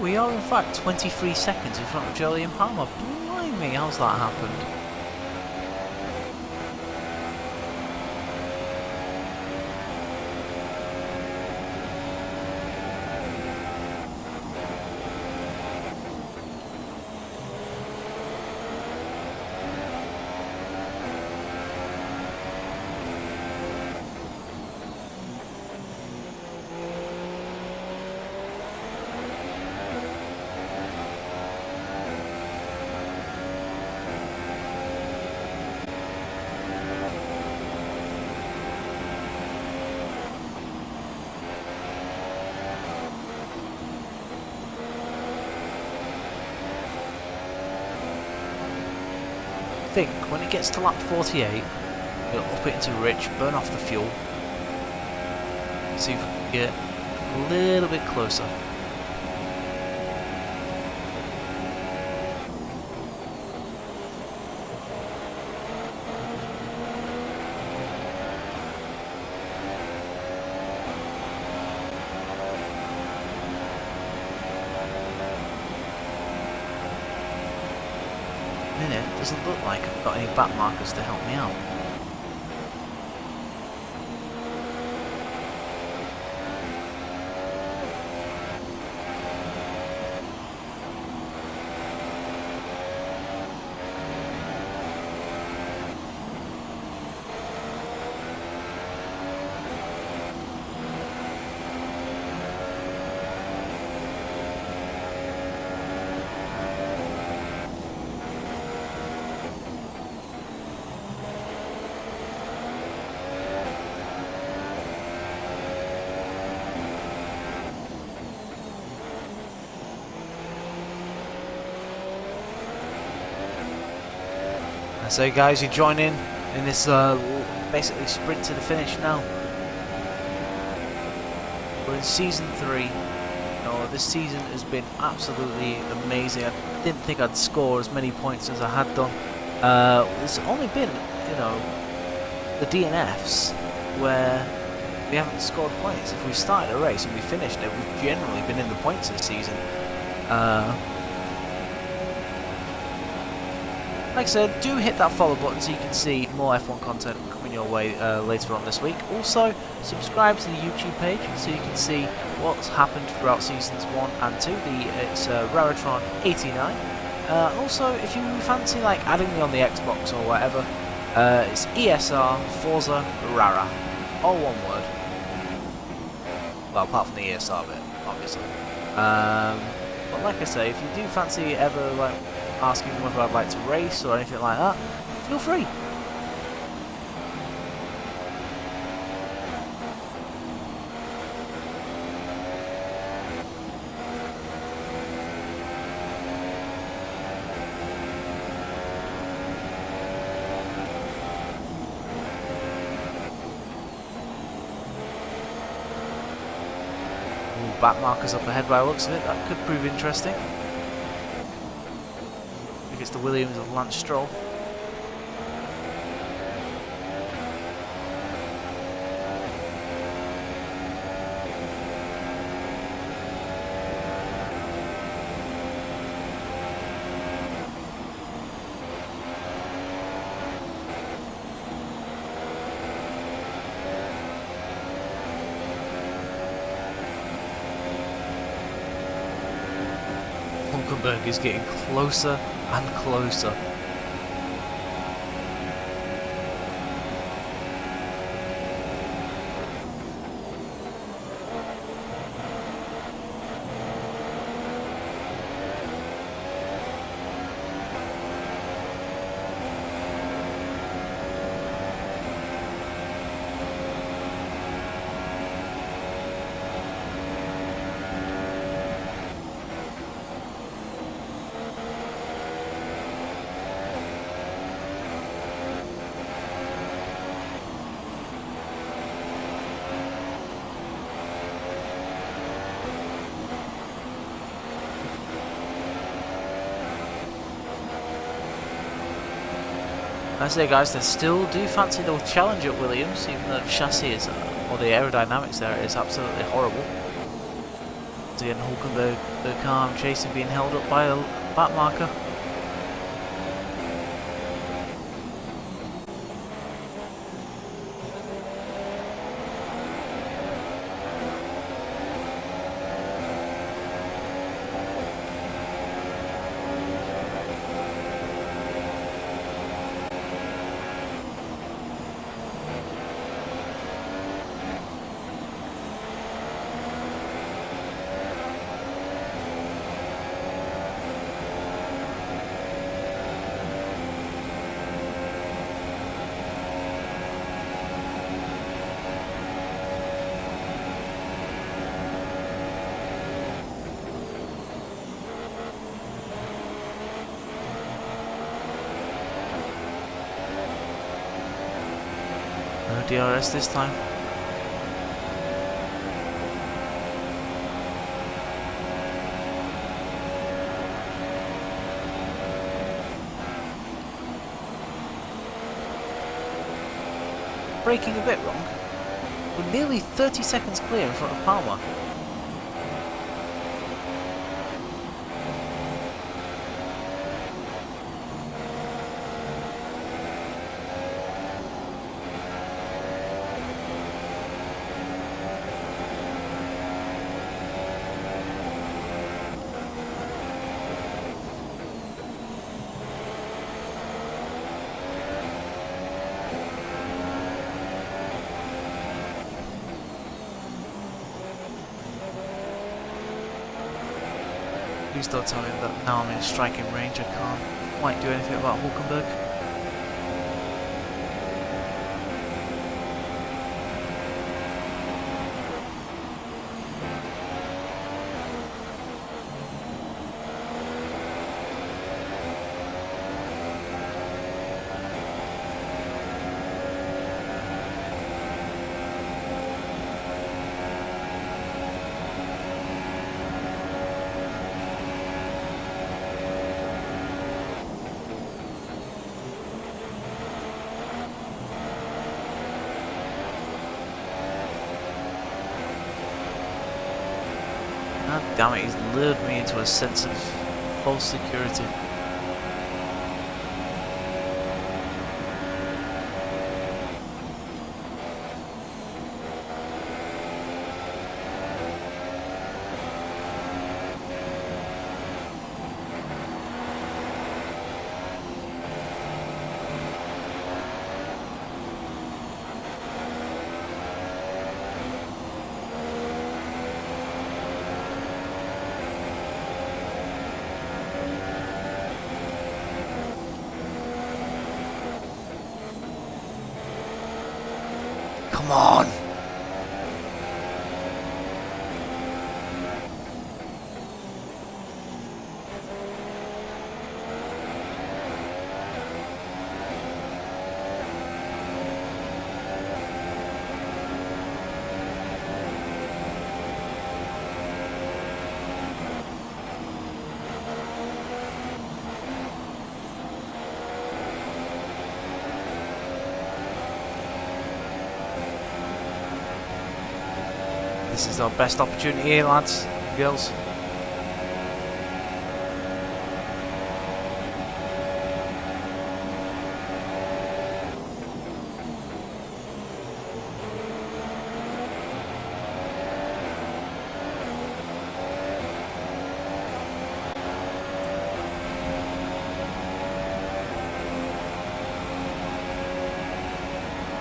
A: We are in fact 23 seconds in front of Jolly and Palmer. Blimey, how's that happened? I think when it gets to lap 48, we'll up it into rich, burn off the fuel, see if we can get a little bit closer. Doesn't look like I've got any back markers to help me out. So guys, you join in this basically sprint to the finish now. We're in season 3. You know, this season has been absolutely amazing. I didn't think I'd score as many points as I had done. There's only been, you know, the DNFs where we haven't scored points. If we started a race and we finished it, we've generally been in the points this season. Like I said, do hit that follow button so you can see more F1 content coming your way later on this week. Also, subscribe to the YouTube page so you can see what's happened throughout seasons 1 and 2. It's Raratron 89. Also, if you fancy like adding me on the Xbox or whatever, it's ESR Forza Rara, all one word. Well, apart from the ESR bit, obviously. But like I say, if you do fancy ever like asking whether I'd like to race or anything like that, feel free. Back markers up ahead by the looks of it, that could prove interesting. I think it's the Williams of Lance Stroll. Hulkenberg is getting closer and closer. I say guys, they still do fancy the challenge at Williams, even though the chassis is, or the aerodynamics there is absolutely horrible. Once again, Hulkenberg, the car I'm chasing, being held up by a back marker. No DRS this time. Braking a bit wrong. We're nearly 30 seconds clear in front of Palmer. Please don't tell me that now I'm in striking range I can't quite do anything about Hulkenberg. God damn it, he's lured me into a sense of false security. Come on! This is our best opportunity here, lads and girls.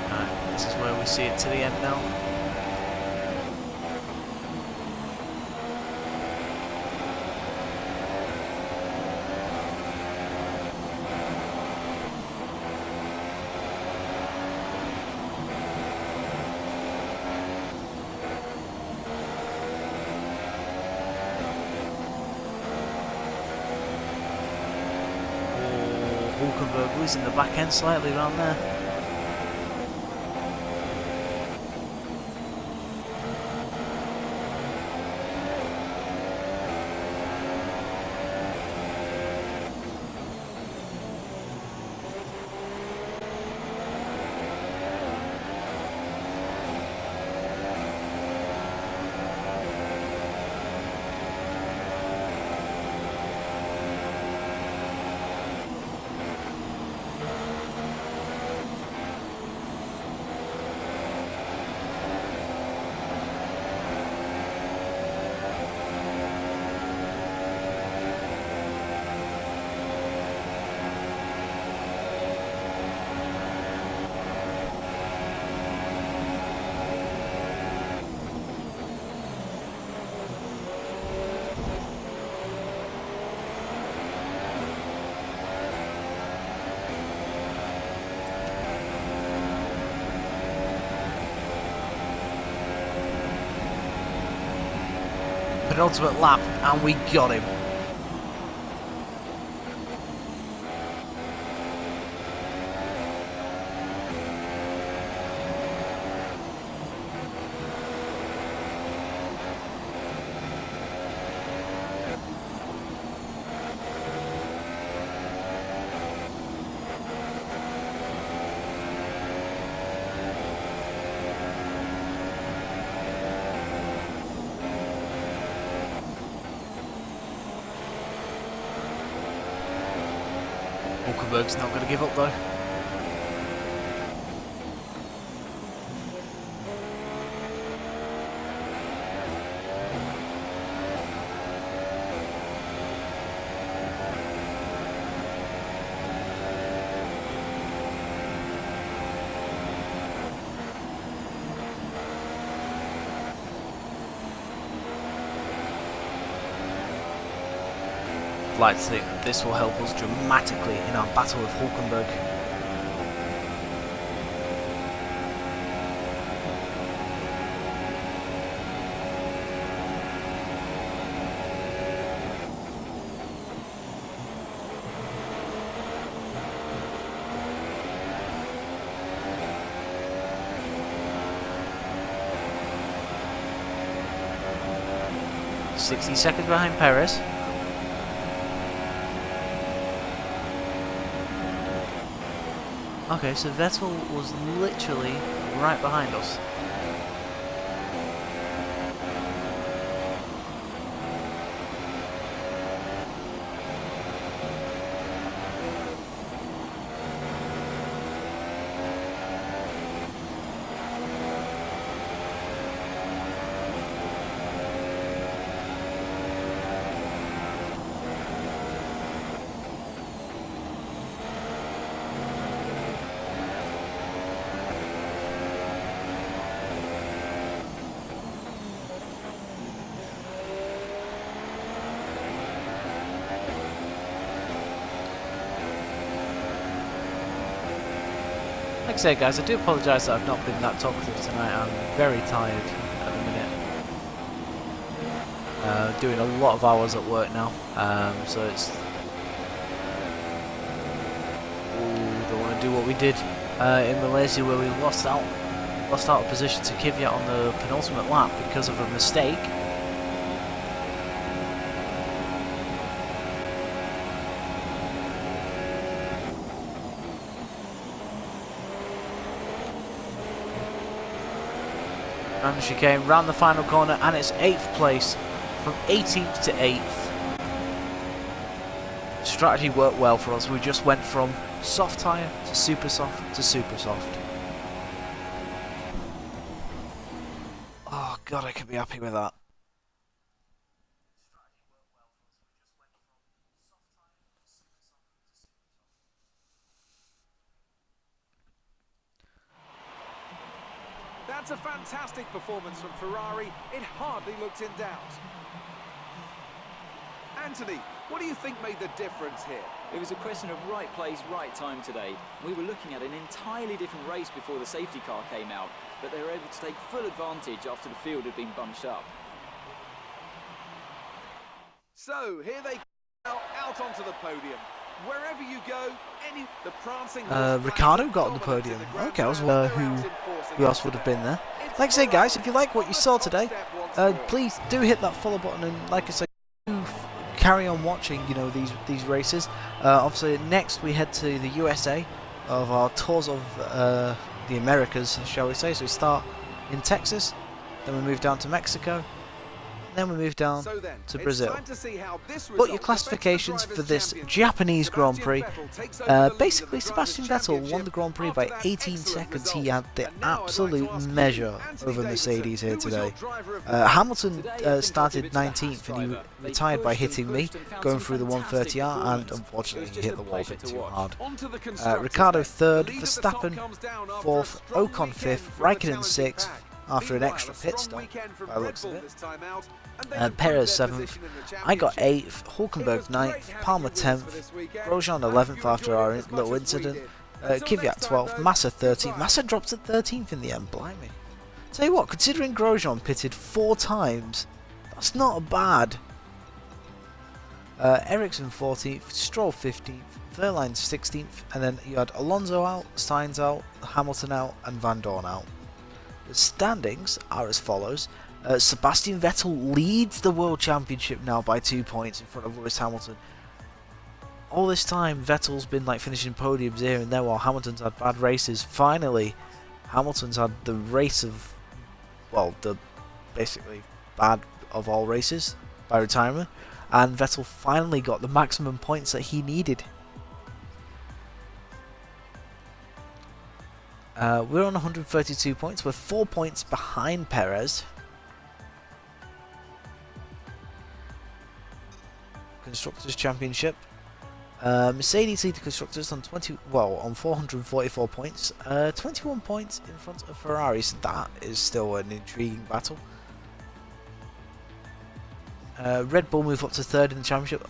A: Right, this is where we see it to the end now. Hulkenberg losing the back end slightly around there. Penultimate lap, and we got him. Hulkenberg's not going to give up though. I'd like to think that this will help us dramatically in our battle with Hulkenberg. .60 seconds behind Perez. Okay, so Vettel was literally right behind us. Like I said, guys, I do apologise that I've not been that talkative tonight. I'm very tired at the minute. Doing a lot of hours at work now, so it's... Ooh, don't want to do what we did in Malaysia, where we lost out of position to Kvyat on the penultimate lap because of a mistake. And she came round the final corner, and it's 8th place, from 18th to 8th. Strategy worked well for us. We just went from soft tyre to super soft to super soft. Oh god, I could be happy with that.
B: That's a fantastic performance from Ferrari. It hardly looked in doubt. Anthony, what do you think made the difference here?
C: It was a question of right place, right time today. We were looking at an entirely different race before the safety car came out, but they were able to take full advantage after the field had been bunched up.
B: So, here they go out onto the podium. Wherever you go, the prancing
A: Ricciardo got on the podium. Okay, I was who else would have been there. Like I say, guys, if you like what you saw today, please do hit that follow button, and like I say, do carry on watching, you know, these races. Obviously, next we head to the USA of our tours of the Americas, shall we say. So we start in Texas, then we move down to Mexico, then we move down to Brazil. But your classifications for this Japanese Grand Prix, basically Sebastian Vettel won the Grand Prix by 18 seconds. He had the absolute measure over Mercedes here today. Hamilton started 19th, and he retired by hitting me, going through the 130R, and unfortunately he hit the wall a bit too hard. Ricciardo 3rd, Verstappen 4th, Ocon 5th, Raikkonen 6th, after an extra pit stop, by the looks of it. Perez 7th, I got 8th, Hulkenberg 9th, Palmer 10th, Grosjean 11th after our little incident, Kvyat 12th, Massa 13th. Massa dropped to 13th in the end, blimey. Tell you what, considering Grosjean pitted 4 times, that's not bad. Ericsson 14th, Stroll 15th, Verline 16th, and then you had Alonso out, Sainz out, Hamilton out, and Van Dorn out. The standings are as follows. Sebastian Vettel leads the World Championship now by 2 points in front of Lewis Hamilton. All this time, Vettel's been like finishing podiums here and there while Hamilton's had bad races. Finally, Hamilton's had the race of, well, the basically bad of all races by retirement, and Vettel finally got the maximum points that he needed. We're on 132 points. We're 4 points behind Perez. Constructors Championship. Mercedes lead the constructors on 444 points. 21 points in front of Ferrari. So that is still an intriguing battle. Red Bull move up to 3rd in the championship,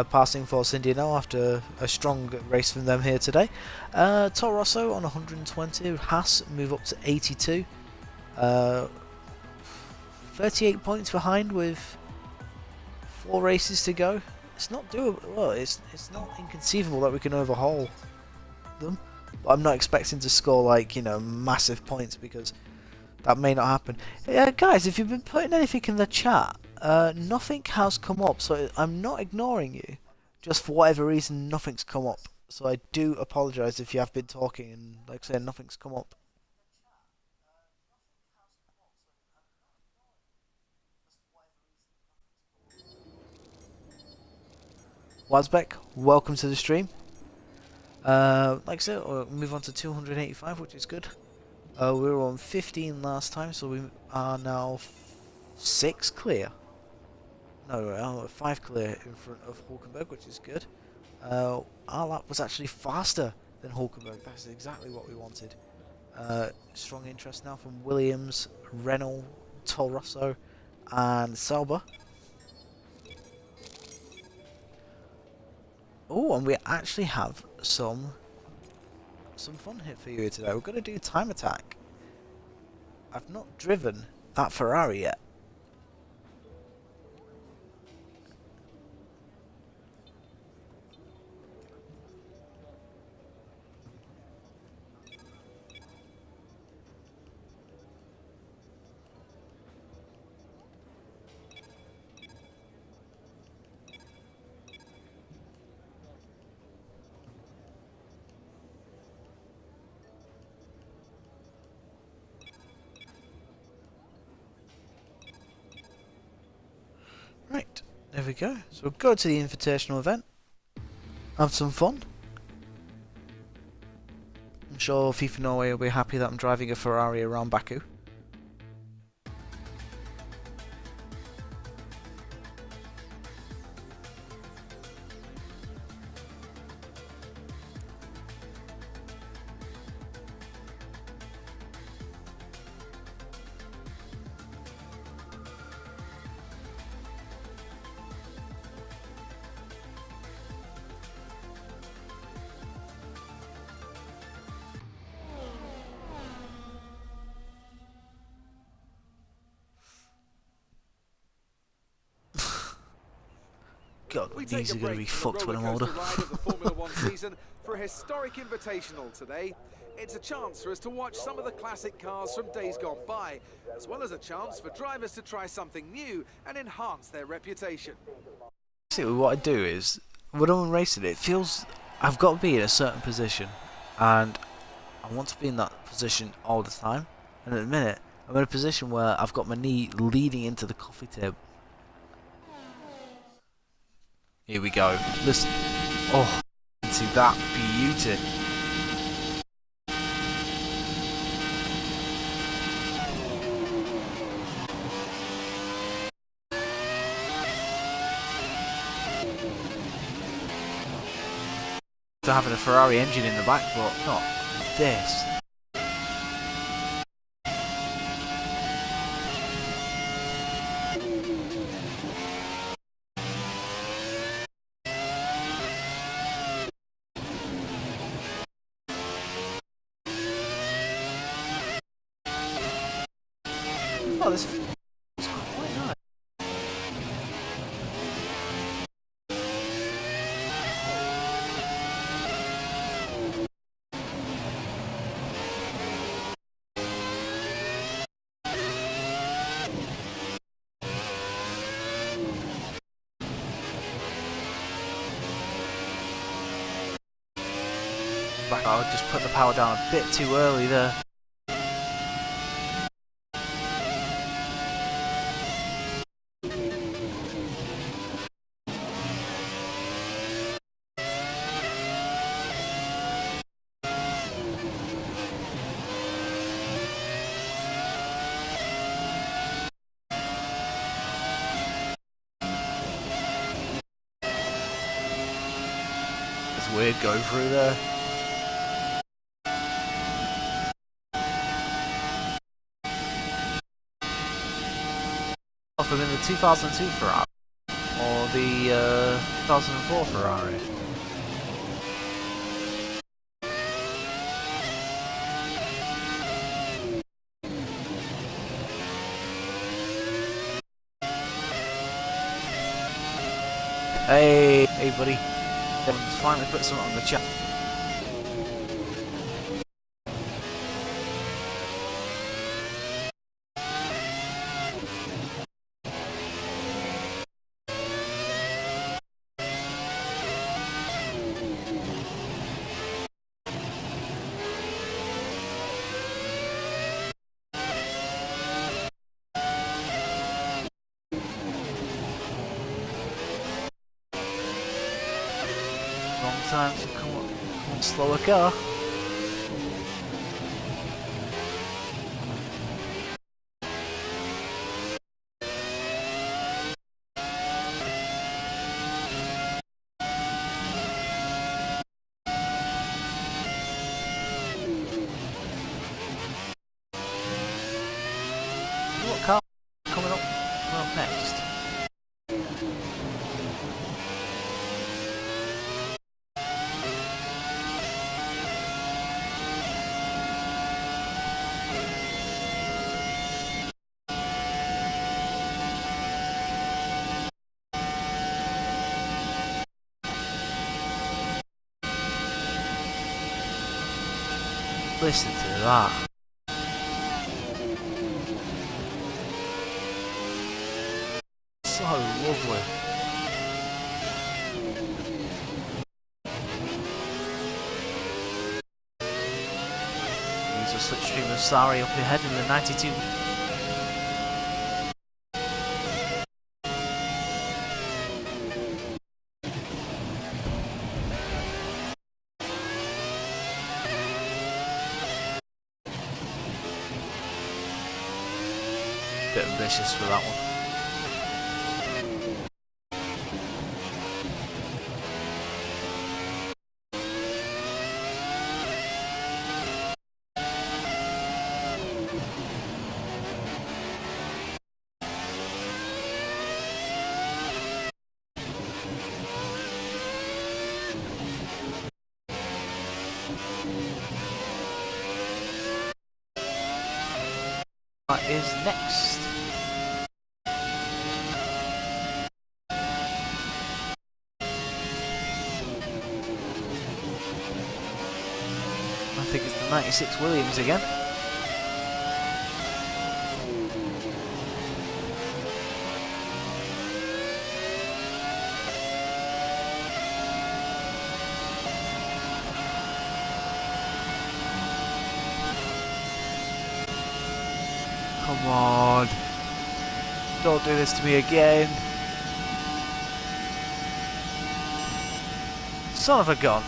A: passing Force India now after a strong race from them here today. Toro Rosso on 120, Haas move up to 82. 38 points behind with 4 races to go. It's not doable. Well, it's not inconceivable that we can overhaul them, but I'm not expecting to score like, you know, massive points, because that may not happen. Guys, if you've been putting anything in the chat, nothing has come up, so I'm not ignoring you. Just for whatever reason, nothing's come up. So I do apologise if you have been talking and, like I said, nothing's come up. Wazbek, welcome to the stream. Like I said, we'll move on to 285, which is good. We were on 15 last time, so we are now 6 clear. No, we're 5 clear in front of Hulkenberg, which is good. Our lap was actually faster than Hulkenberg. That's exactly what we wanted. Strong interest now from Williams, Renault, Toro Rosso, and Sauber. Oh, and we actually have some some fun here for you today. We're going to do time attack. I've not driven that Ferrari yet. Right, there we go. So we'll go to the invitational event, have some fun. I'm sure FIFA Norway will be happy that I'm driving a Ferrari around Baku. God,
B: We
A: my
B: take
A: knees
B: a
A: are going to be
B: break from
A: fucked
B: the
A: when I'm
B: roller
A: older.
B: coaster ride of the Formula One season for a historic invitational today. It's a chance for us to watch some of the classic cars from days gone by, as well as a chance for drivers to try something new and enhance their reputation.
A: See, what I do is, when I'm racing, it feels I've got to be in a certain position, and I want to be in that position all the time. And at the minute, I'm in a position where I've got my knee leading into the coffee table. Here we go. Listen. Oh, see that beauty. To having a Ferrari engine in the back, but not this. Oh, this feels quite nice. Back, I just put the power down a bit too early there. It's weird going through there. Off within the 2002 Ferrari or the 2004 Ferrari. Hey buddy. Everyone's finally put something on the chat. Wrong time to come on slower car. What car coming up next? listen to that. So lovely. Use a slipstream of Sari up ahead in the 92. Bit ambitious for that one. That is next. I think it's the 96 Williams again. Come on. Don't do this to me again. Son of a gun.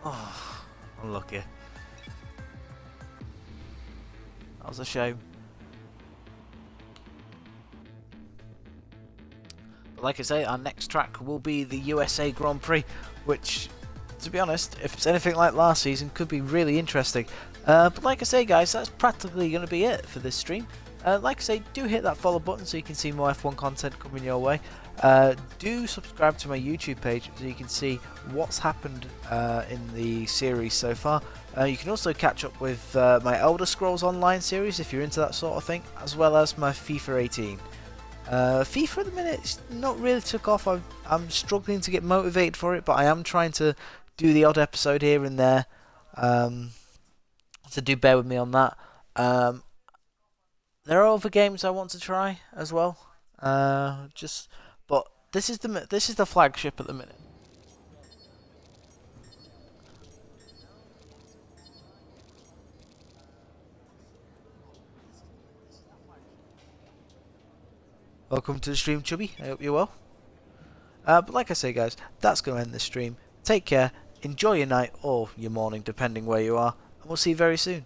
A: Oh, unlucky. That was a shame. But like I say, our next track will be the USA Grand Prix, which, to be honest, if it's anything like last season, could be really interesting. But like I say, guys, that's practically going to be it for this stream. Like I say, do hit that follow button so you can see more F1 content coming your way. Do subscribe to my YouTube page so you can see what's happened in the series so far. You can also catch up with my Elder Scrolls Online series if you're into that sort of thing, as well as my FIFA 18. FIFA at the minute it's not really took off. I'm struggling to get motivated for it, but I am trying to do the odd episode here and there. So do bear with me on that. There are other games I want to try as well. But this is the flagship at the minute. Welcome to the stream, Chubby. I hope you're well. But like I say, guys, that's going to end the stream. Take care, enjoy your night or your morning, depending where you are, and we'll see you very soon.